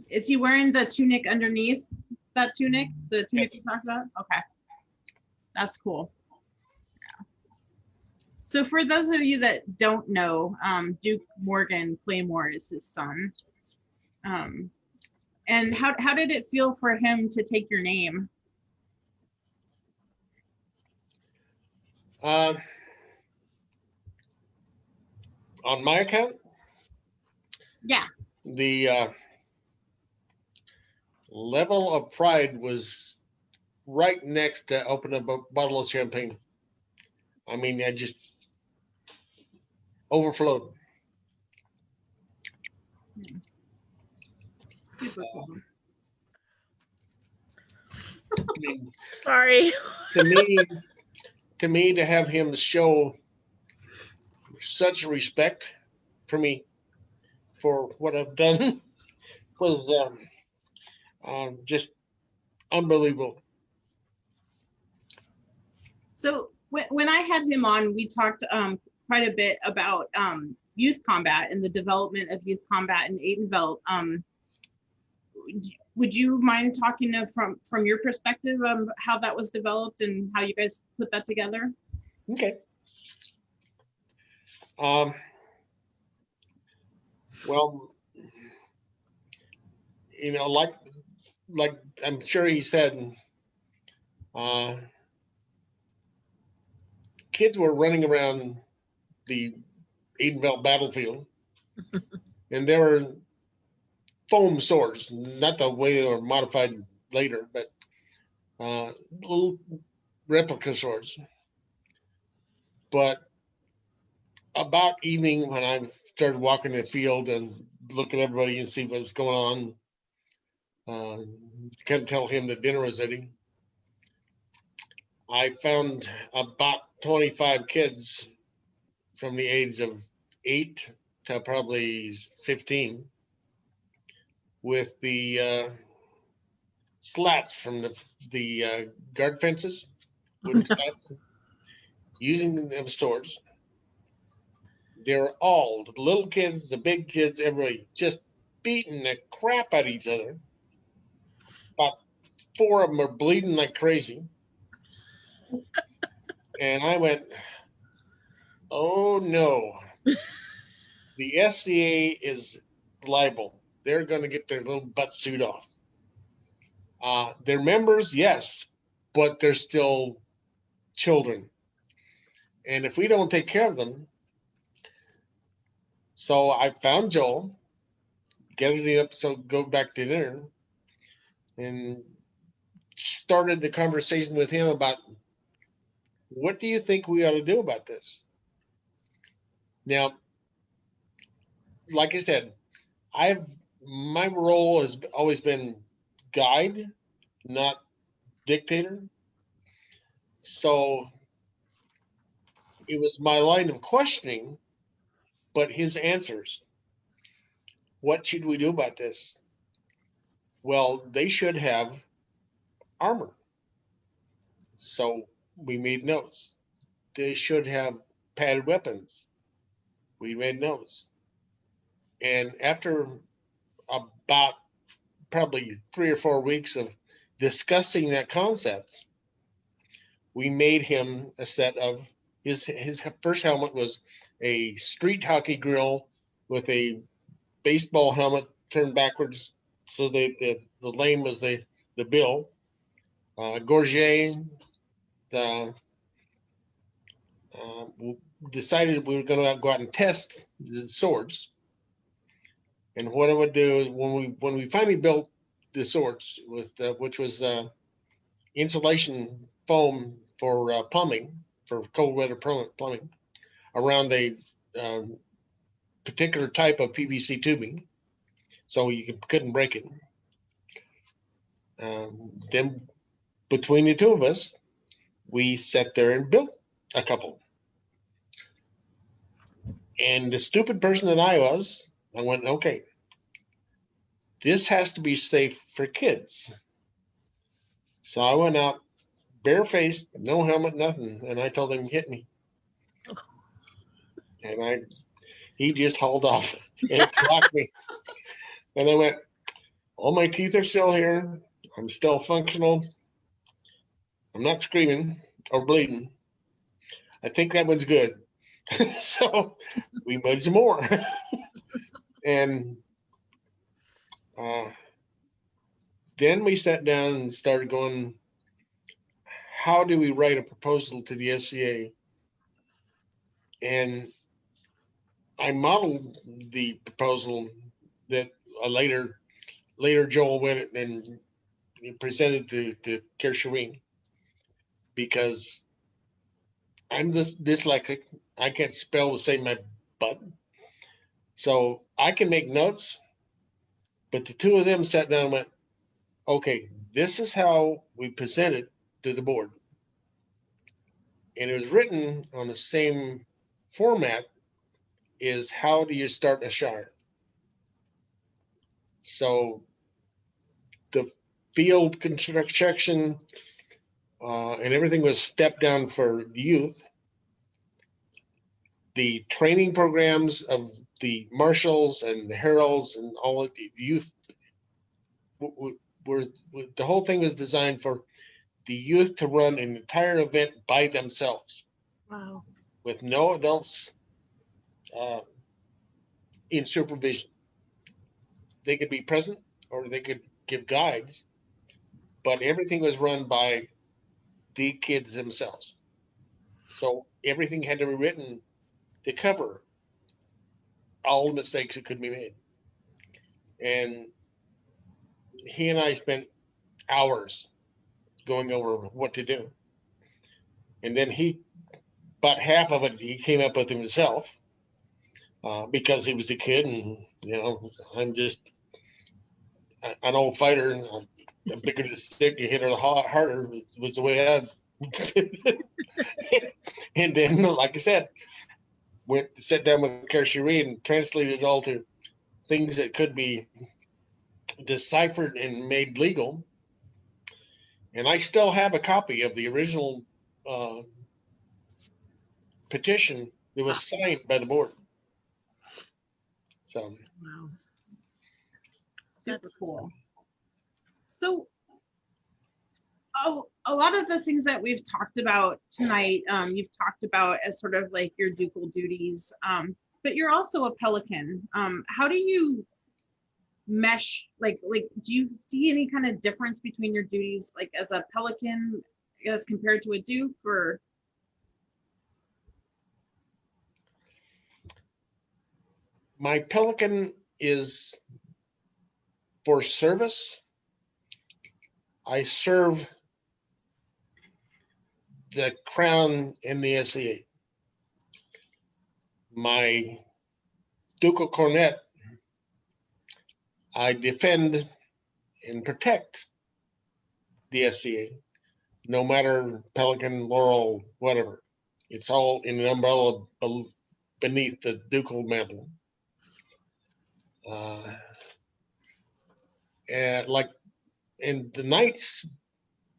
Is he wearing the tunic underneath that tunic? The tunic Yes. you talked about? Okay. That's cool. Yeah. So for those of you that don't know, Duke Morgan Claymore is his son. And how did it feel for him to take your name? On my account, Yeah. the level of pride was right next to opening a bottle of champagne. I mean, I just overflowed. Super cool. I mean, Sorry. to me, to have him show such respect for me for what I've done was just unbelievable. So when I had him on, we talked quite a bit about youth combat and the development of youth combat in Adenville. Would you mind talking from your perspective of how that was developed and how you guys put that together? Okay. Well, like I'm sure he said, kids were running around the Adenville battlefield, and there were foam swords, not the way they were modified later, but little replica swords. But about evening, when I started walking the field and look at everybody and see what's going on, couldn't tell him that dinner was ready. I found about 25 kids from the age of 8 to probably 15 with the slats from the guard fences, wooden slats, using them as swords. They're all the little kids, the big kids, everybody just beating the crap out of each other. About 4 of them are bleeding like crazy. And I went, Oh no. The SCA is liable. They're going to get their little butt suit off. They're members, yes, but they're still children. And if we don't take care of them, so I found Joel, gathered him up, so go back to dinner, and started the conversation with him about what do you think we ought to do about this? Now, like I said, my role has always been guide, not dictator. So it was my line of questioning, but his answers. What should we do about this? Well, they should have armor. So we made notes. They should have padded weapons. We made notes. And after about probably 3 or 4 weeks of discussing that concept, we made him a set of his first helmet was a street hockey grill with a baseball helmet turned backwards, so the lame was the bill. Gorget, the decided we were going to go out and test the swords. And what I would do is when we finally built the swords with which was insulation foam for plumbing, for cold weather plumbing, around a particular type of PVC tubing, so you couldn't break it. Then between the two of us, we sat there and built a couple. And the stupid person that I was, I went, okay, this has to be safe for kids. So I went out barefaced, no helmet, nothing, and I told him, hit me. And he just hauled off and clocked me. And I went, all my teeth are still here. I'm still functional. I'm not screaming or bleeding. I think that one's good. So we made some more. And then we sat down and started going, how do we write a proposal to the SCA? And I modeled the proposal that later Joel went and presented to Crucidines, because I'm dyslexic. I can't spell to save my butt. So I can make notes, but the two of them sat down and went, okay, this is how we present it to the board. And it was written on the same format is how do you start a shire? So the field construction and everything was stepped down for youth. The training programs of the marshals and the heralds and all of the youth were the whole thing was designed for the youth to run an entire event by themselves. Wow. With no adults in supervision. They could be present or they could give guides, but everything was run by the kids themselves. So everything had to be written to cover all the mistakes that could be made. And he and I spent hours going over what to do. And then about half of it, he came up with himself because he was a kid, and I'm just an old fighter. I'm bigger than a stick. You hit her harder. Was the way I. And then, like I said, went to sit down with Crucidines and translated it all to things that could be deciphered and made legal. And I still have a copy of the original petition that was signed by the board. So, Wow. Super cool. So a lot of the things that we've talked about tonight, you've talked about as sort of like your ducal duties, but you're also a pelican. How do you mesh, like, do you see any kind of difference between your duties, like as a pelican as compared to a duke, or? My pelican is for service. I serve the crown in the SCA. My ducal cornet, I defend and protect the SCA, no matter pelican, laurel, whatever. It's all in an umbrella beneath the ducal mantle. And like in the knight's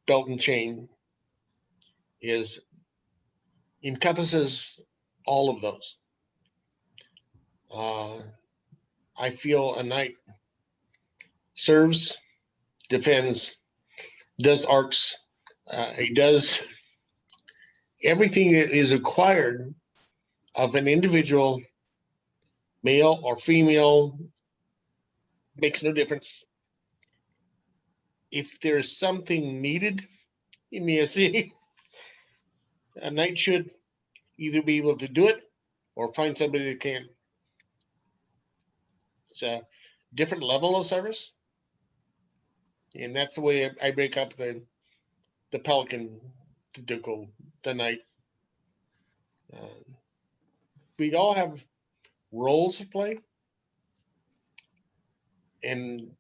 belt and chain encompasses all of those. I feel a knight serves, defends, does arcs. He does everything that is required of an individual, male or female, makes no difference. If there's something needed in the SC, a knight should either be able to do it or find somebody that can. It's a different level of service. And that's the way I break up the pelican, the ducal, the knight. We all have roles to play. And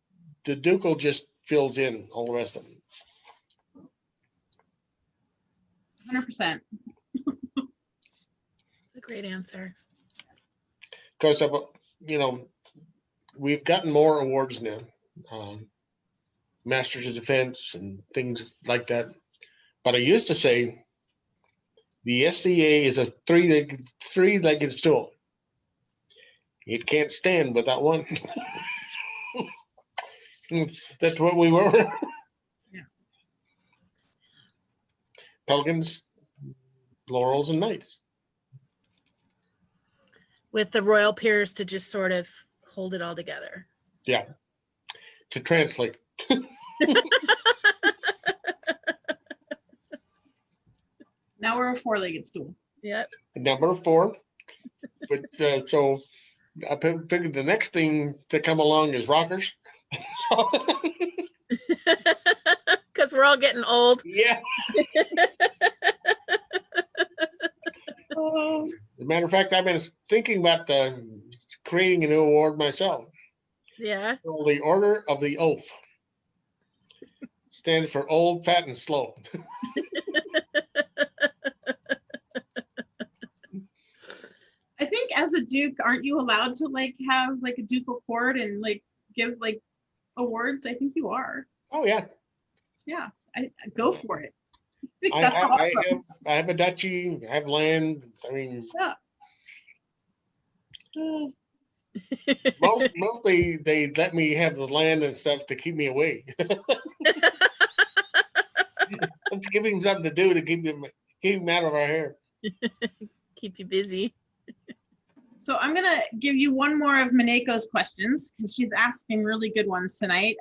the ducal just fills in all the rest of them. 100%. That's a great answer. Because of, we've gotten more awards now, Masters of Defense and things like that. But I used to say the SCA is a three-legged stool. It can't stand without one. That's what we were. Yeah. Pelicans, laurels, and knights. With the royal peers to just sort of hold it all together. Yeah. To translate. Now we're a four-legged stool. Yep. Number 4. But so I figured the next thing to come along is rockers. Because we're all getting old. Yeah. As a matter of fact, I've been thinking about creating a new award myself. Yeah. Well, the Order of the Oaf stands for old, fat, and slow. I think as a duke, aren't you allowed to like have like a ducal cord and like give like awards? I think you are. Oh yeah. Yeah, I go for it. I have a duchy. I have land. I mean, Yeah. mostly they let me have the land and stuff to keep me away. Let's give him something to do to keep him out of our hair. Keep you busy. So I'm gonna give you one more of Mineko's questions because she's asking really good ones tonight.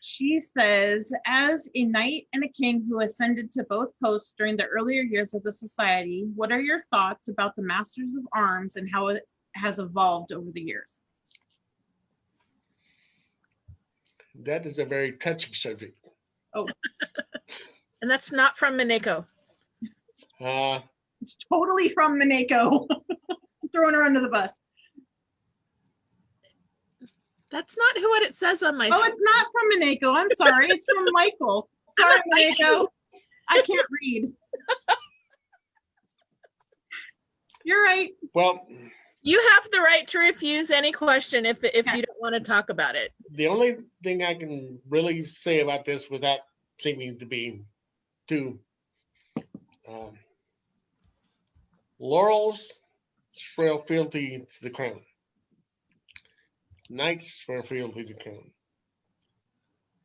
She says, as a knight and a king who ascended to both posts during the earlier years of the society, what are your thoughts about the Masters of Arms and how it has evolved over the years? That is a very touchy subject. Oh. And that's not from Mineko. It's totally from Mineko. Throwing her under the bus. That's not what it says on my Oh, it's not from Mineko. I'm sorry. It's from Michael. Sorry, Mineko. I can't read. You're right. Well, you have the right to refuse any question if you don't want to talk about it. The only thing I can really say about this without seeming to be too laurels swear fealty to the crown. Knights swear fealty to the crown.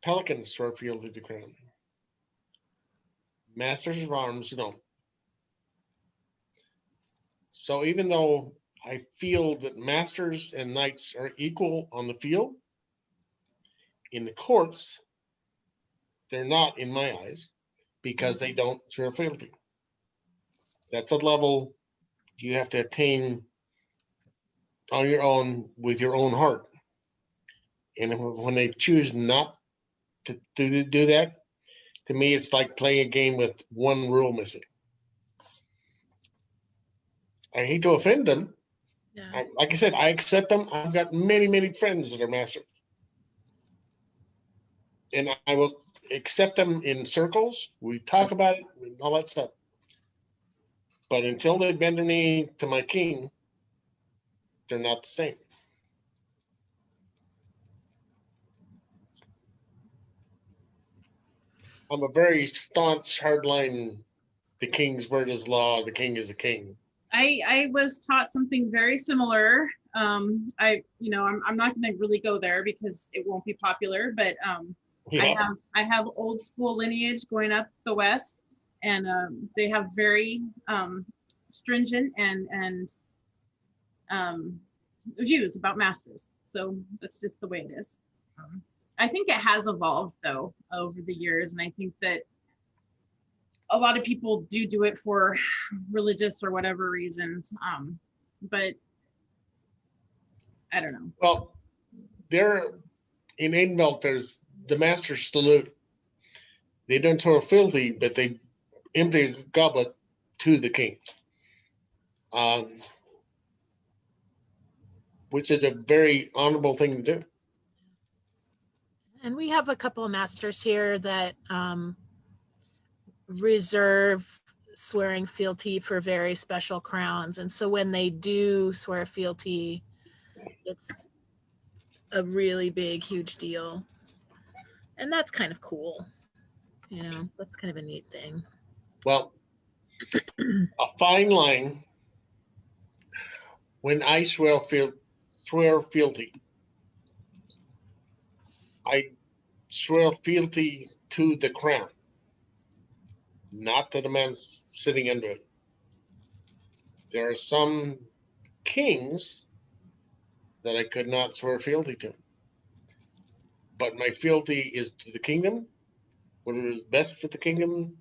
Pelicans swear fealty to the crown. Masters of Arms, no. So even though I feel that masters and knights are equal on the field, in the courts, they're not in my eyes because they don't swear fealty. That's a level you have to attain on your own with your own heart. And when they choose not to do that, to me, it's like playing a game with one rule missing. I hate to offend them. Yeah. Like I said, I accept them. I've got many, many friends that are masters. And I will accept them in circles. We talk about it and all that stuff. But until they bend their knee to my king, they're not the same. I'm a very staunch, hardline, the king's word is law, the king is a king. I was taught something very similar. I'm not going to really go there because it won't be popular, but Yeah. I have old school lineage going up the West, and they have very stringent and views about masters. So that's just the way it is. I think it has evolved though over the years, and I think that a lot of people do it for religious or whatever reasons. But I don't know. Well, there in Adenvelt, there's the master salute. They don't throw fealty, but they empty the goblet to the king, which is a very honorable thing to do. And we have a couple of masters here that reserve swearing fealty for very special crowns. And so when they do swear fealty, it's a really big, huge deal. And that's kind of cool. You know, that's kind of a neat thing. Well, a fine line when I swear fealty. I swear fealty to the crown, not to the man sitting under it. There are some kings that I could not swear fealty to. But my fealty is to the kingdom, what is best for the kingdom,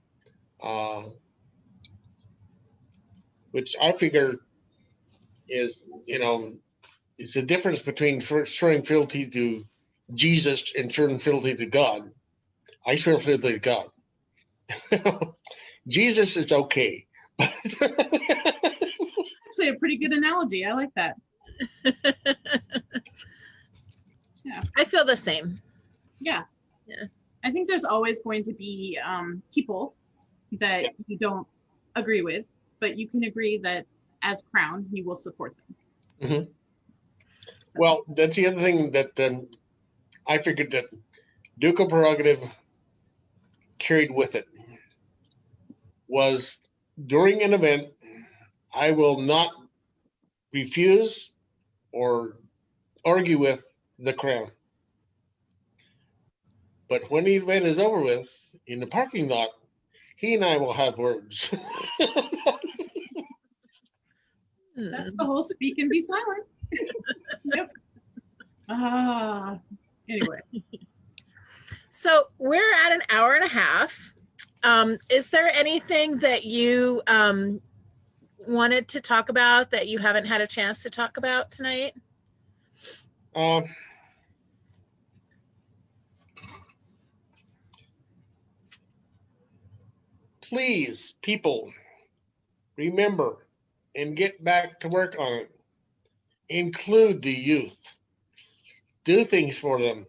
which I figure is, it's the difference between swearing fealty to Jesus and swearing fealty to God. I swear fealty to God. Jesus is okay. Actually, a pretty good analogy. I like that. Yeah. I feel the same. Yeah. Yeah. I think there's always going to be people that you don't agree with, but you can agree that as crown, you will support them. Mm-hmm. So. Well, that's the other thing that I figured that ducal prerogative carried with it was during an event, I will not refuse or argue with the crown. But when the event is over with, in the parking lot, he and I will have words. That's the whole speak and be silent. Yep. Anyway. So we're at an hour and a half. Is there anything that you wanted to talk about that you haven't had a chance to talk about tonight? Please, people, remember and get back to work on it. Include the youth. Do things for them.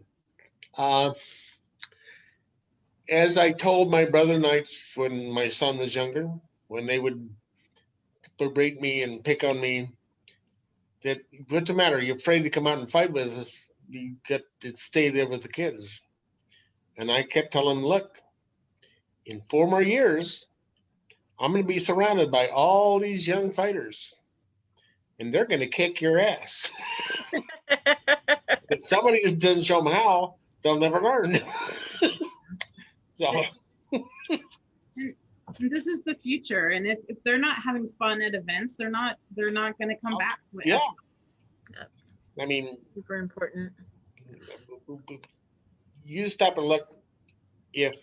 As I told my brother knights when my son was younger, when they would berate me and pick on me, that what's the matter? You're afraid to come out and fight with us. You get to stay there with the kids. And I kept telling them, look, in 4 more years, I'm going to be surrounded by all these young fighters, and they're going to kick your ass. If somebody doesn't show them how, they'll never learn. So, And this is the future, and if they're not having fun at events, they're not going to come back. Yeah. I mean, Super important. you stop and look. If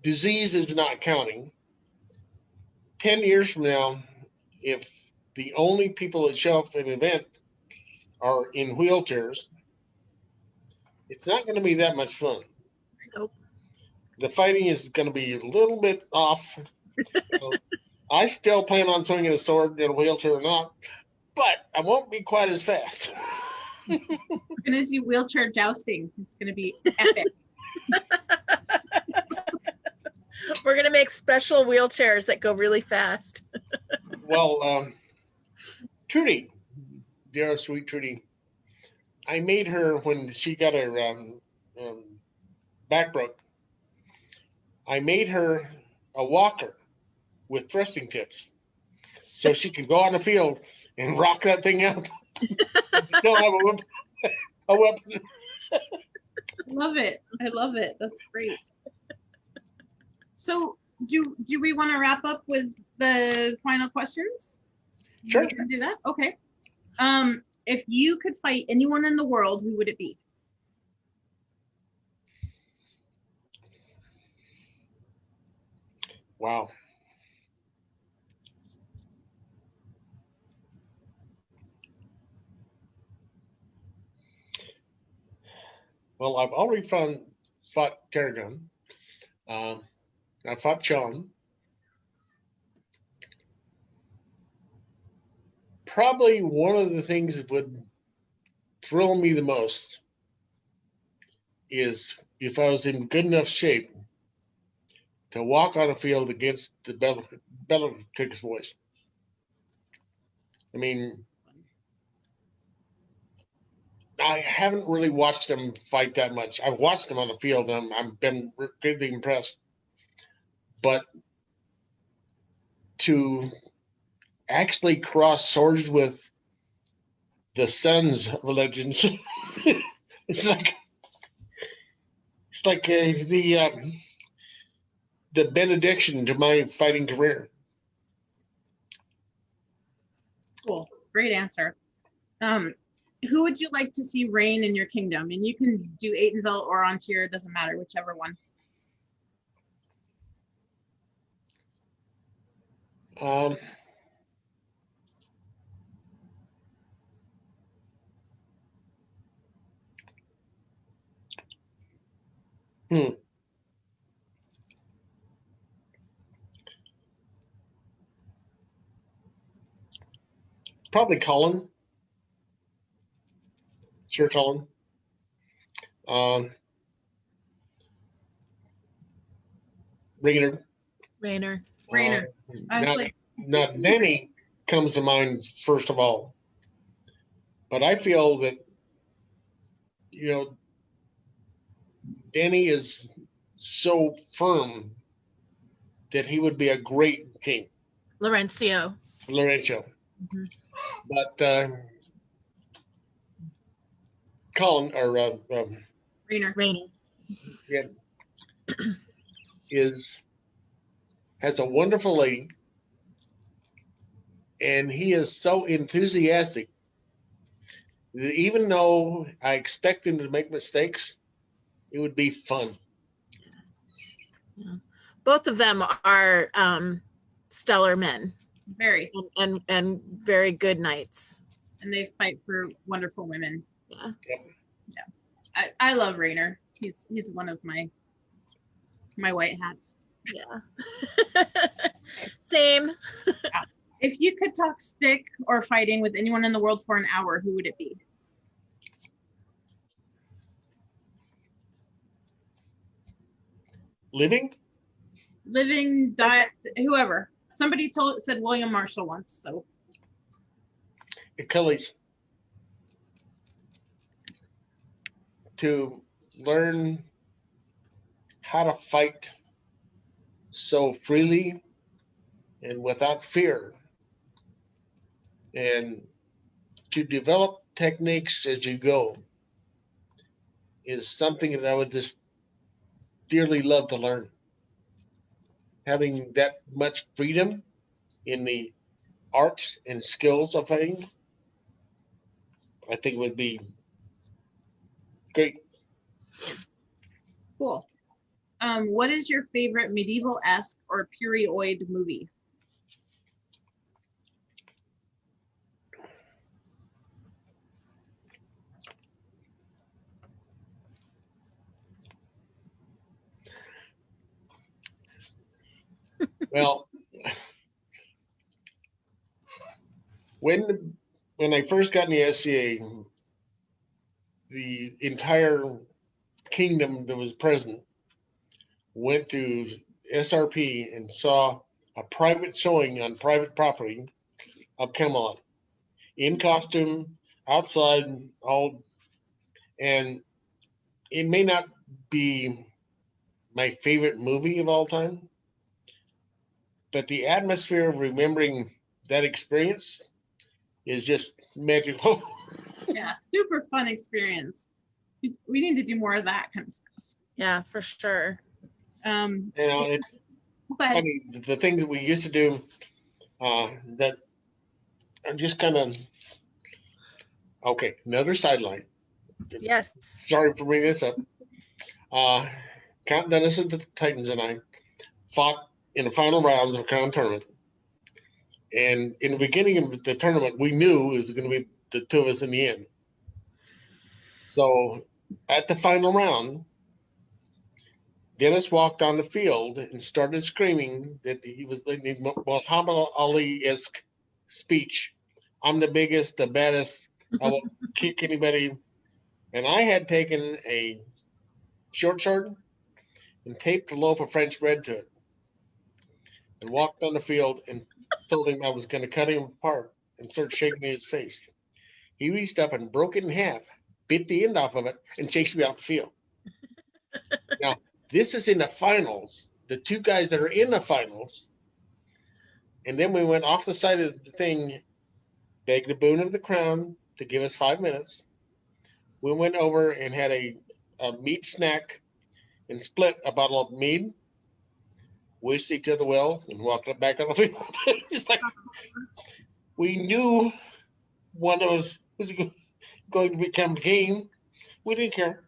disease is not counting, 10 years from now, if the only people that show up at an event are in wheelchairs, it's not going to be that much fun. Nope. The fighting is going to be a little bit off. I still plan on swinging a sword in a wheelchair or not, but I won't be quite as fast. We're going to do wheelchair jousting. It's going to be epic. We're going to make special wheelchairs that go really fast. Well, Trudy, dear sweet Trudy, I made her when she got her back broke. I made her a walker with thrusting tips, so she could go on the field and rock that thing out. Still have a weapon. Love it. I love it. That's great. So, do we want to wrap up with the final questions? Sure. We can do that. Okay. If you could fight anyone in the world, who would it be? Wow. Well, I've already fought Tarragon. I fought Sean. Probably one of the things that would thrill me the most is if I was in good enough shape to walk on a field against the Bellatrix boys. I mean, I haven't really watched them fight that much. I've watched them on the field, and I've been really impressed. But to actually cross swords with the sons of legends, it's like the benediction to my fighting career. Cool. Great answer. Who would you like to see reign in your kingdom? And you can do Atenville or Ontier, it doesn't matter, whichever one. Probably Colin. Sure, Colin. Rainer. Rainer. I was like, Now, Danny comes to mind first of all, but I feel that Danny is so firm that he would be a great king. Lorenzo. Mm-hmm. But Colin or Rainer. Yeah, has a wonderful lady, and he is so enthusiastic that even though I expect him to make mistakes, it would be fun. Yeah. Both of them are stellar men. Very. And very good knights. And they fight for wonderful women. Yeah. Yep. Yeah. I love Rainer. He's one of my white hats. Yeah. Same. If you could talk stick or fighting with anyone in the world for an hour, who would it be? Living, whoever. Somebody said William Marshall once. So Achilles, to learn how to fight so freely and without fear, and to develop techniques as you go is something that I would just dearly love to learn. having that much freedom in the arts and skills of fighting, I think would be great. Cool. What is your favorite medieval-esque or period movie? Well, when I first got in the SCA, the entire kingdom that was present went to SRP and saw a private showing on private property of Camelot in costume, outside, all, and it may not be my favorite movie of all time, but the atmosphere of remembering that experience is just magical. Yeah, super fun experience. We need to do more of that kind of stuff. Yeah, for sure. It's But funny, the things that we used to do that are just kind of, okay, another sideline. Yes. Sorry for bringing this up. Count Dennis and the Titans and I fought in the final rounds of Crown Tournament. And in the beginning of the tournament, we knew it was going to be the two of us in the end. So at the final round, Dennis walked on the field and started screaming that he was leading Muhammad Ali-esque speech. I'm the biggest, the baddest. I won't kick anybody. And I had taken a short sword and taped a loaf of French bread to it and walked on the field and told him I was going to cut him apart and start shaking his face. He reached up and broke it in half, bit the end off of it, and chased me off the field. Now, this is in the finals, the two guys that are in the finals. And then we went off the side of the thing, begged the boon of the crown to give us 5 minutes. We went over and had a meat snack and split a bottle of mead, wished each other well, and walked back on the field. It's like we knew one of us was going to become king. We didn't care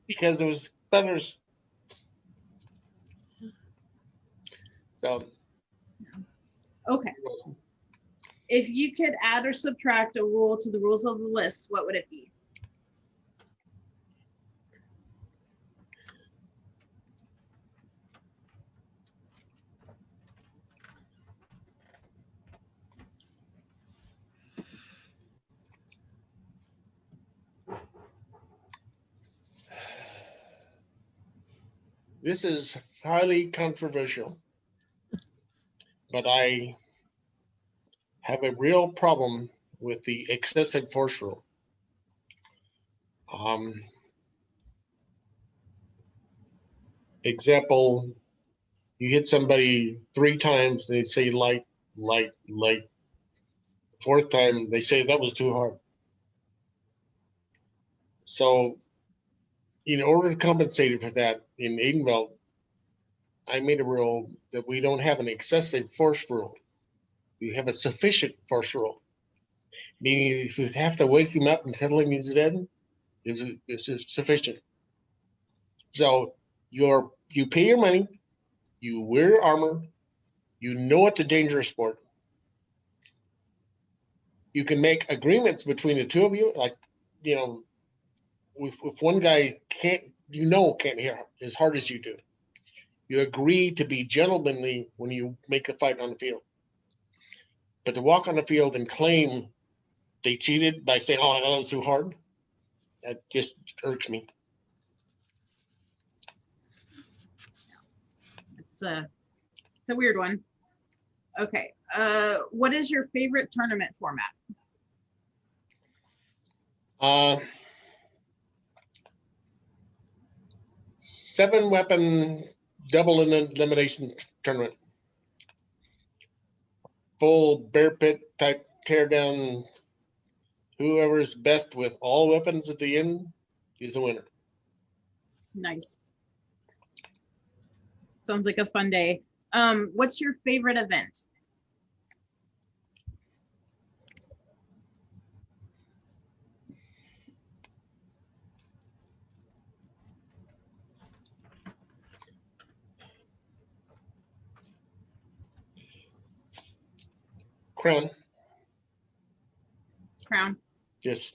because it was brothers. So, okay. If you could add or subtract a rule to the rules of the list, what would it be? this is highly controversial, but I have a real problem with the excessive force rule. Example, you hit somebody 3 times, they say light, light, light. 4th time, they say that was too hard. So, in order to compensate for that in Aidenveld, I made a rule that we don't have an excessive force rule. We have a sufficient force rule. Meaning, if you have to wake him up and tell him he's dead, this is sufficient. So, you pay your money, you wear armor, you know it's a dangerous sport. You can make agreements between the two of you, like, if one guy can't hit as hard as you do, you agree to be gentlemanly when you make a fight on the field. But to walk on the field and claim they cheated by saying, "Oh, that was too hard," that just irks me. It's a weird one. Okay. What is your favorite tournament format? 7-weapon double elimination tournament. Full bear pit type tear down. Whoever's best with all weapons at the end is the winner. Nice. Sounds like a fun day. What's your favorite event? Crown. Crown. Just,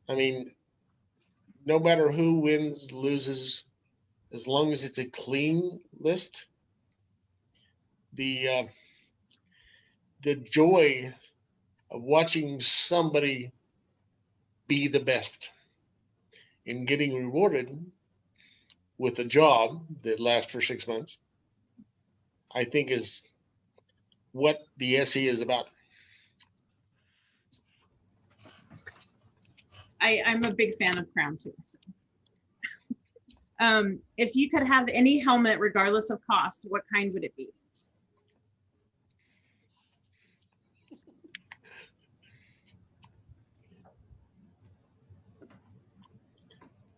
I mean, no matter who wins, loses, as long as it's a clean list, the joy of watching somebody be the best and getting rewarded with a job that lasts for 6 months, I think is what the SE is about. I'm a big fan of Crown too. So. If you could have any helmet, regardless of cost, what kind would it be?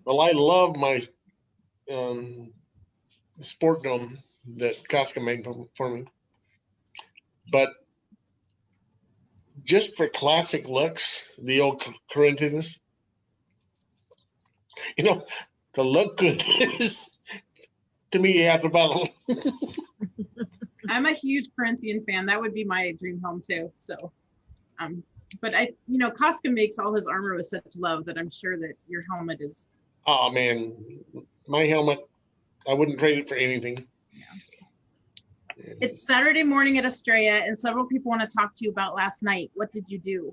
Well, I love my sport dome that Casca made for me, but just for classic looks, the old Crucidines, you know, to look good is, to me, half the battle. I'm a huge Corinthian fan. That would be my dream home too. So, but Casca makes all his armor with such love that I'm sure that your helmet is. Oh man, my helmet, I wouldn't trade it for anything. Yeah. It's Saturday morning at Estrella, and several people want to talk to you about last night. What did you do?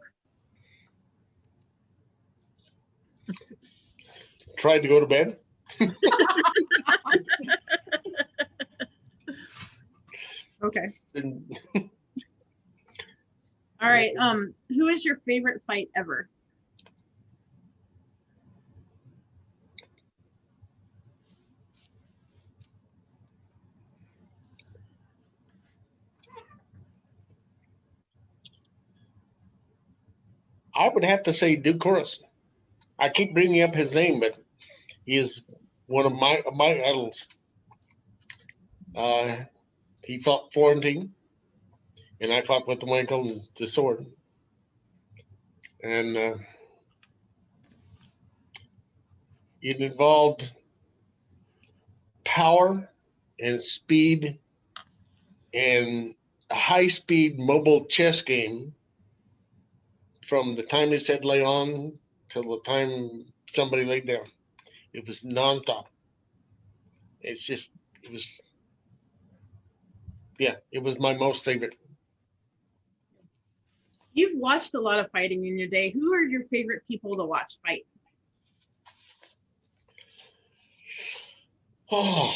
Tried to go to bed. Okay. All right. Who is your favorite fight ever? I would have to say Duke Deaton. I keep bringing up his name, but he is one of my idols. He fought Florentine, and I fought with the Wankel and the sword. And it involved power and speed and a high-speed mobile chess game from the time they said lay on till the time somebody laid down. It was nonstop. It was my most favorite. You've watched a lot of fighting in your day. Who are your favorite people to watch fight? Oh.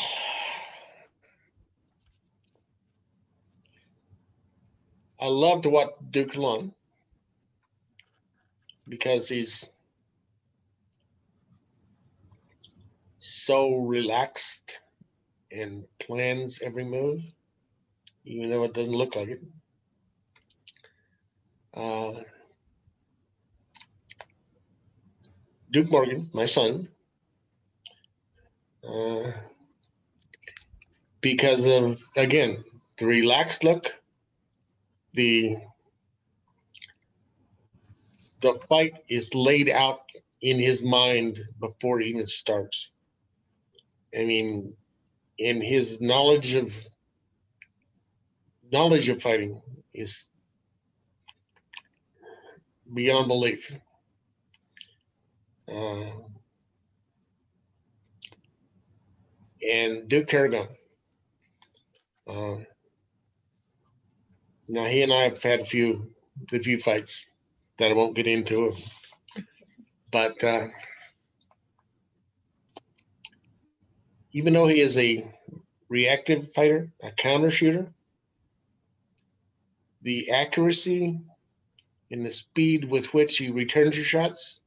I love to watch Duke Deaton because he's so relaxed and plans every move, even though it doesn't look like it. Duke Morgan, my son, because of, again, the relaxed look, the fight is laid out in his mind before it even starts. I mean, and his knowledge of fighting is beyond belief. And Duke Deaton. Now he and I have had a few fights that I won't get into, but even though he is a reactive fighter, a counter shooter, the accuracy and the speed with which he returns your shots,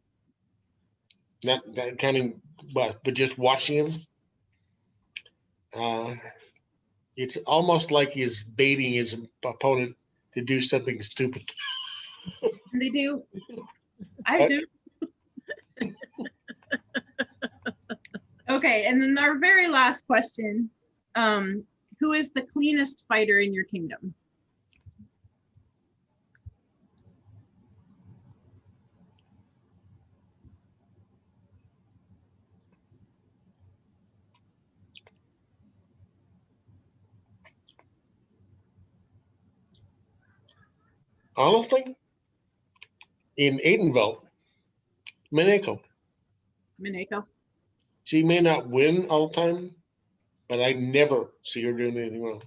not counting, but just watching him, it's almost like he's baiting his opponent to do something stupid. They do. I do. Okay, and then our very last question. Who is the cleanest fighter in your kingdom? Honestly, in Aidenville, Minako. Minako. She may not win all the time, but I never see her doing anything wrong.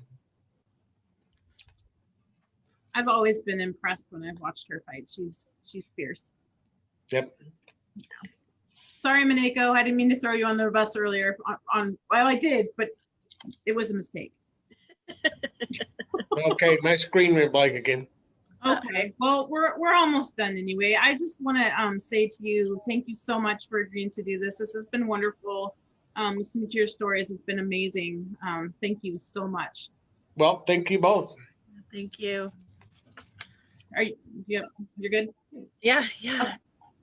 I've always been impressed when I've watched her fight. She's fierce. Yep. Sorry, Minako. I didn't mean to throw you on the bus earlier. Well, I did, but it was a mistake. Okay, my screen went blank again. Okay, well, we're almost done anyway. I just want to say to you, thank you so much for agreeing to do this. This has been wonderful. Listening to your stories has been amazing. Thank you so much. Well, thank you both. Thank you. You're good? Yeah.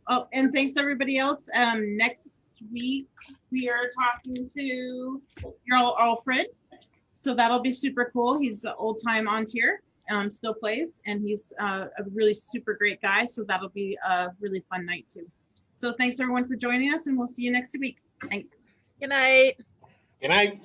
Oh, and thanks everybody else. Next week we are talking to your Alfred. So that'll be super cool. He's an old time Ontier. Still plays, and he's a really super great guy, so that'll be a really fun night too. So thanks everyone for joining us, and we'll see you next week. Thanks. Good night. Good night.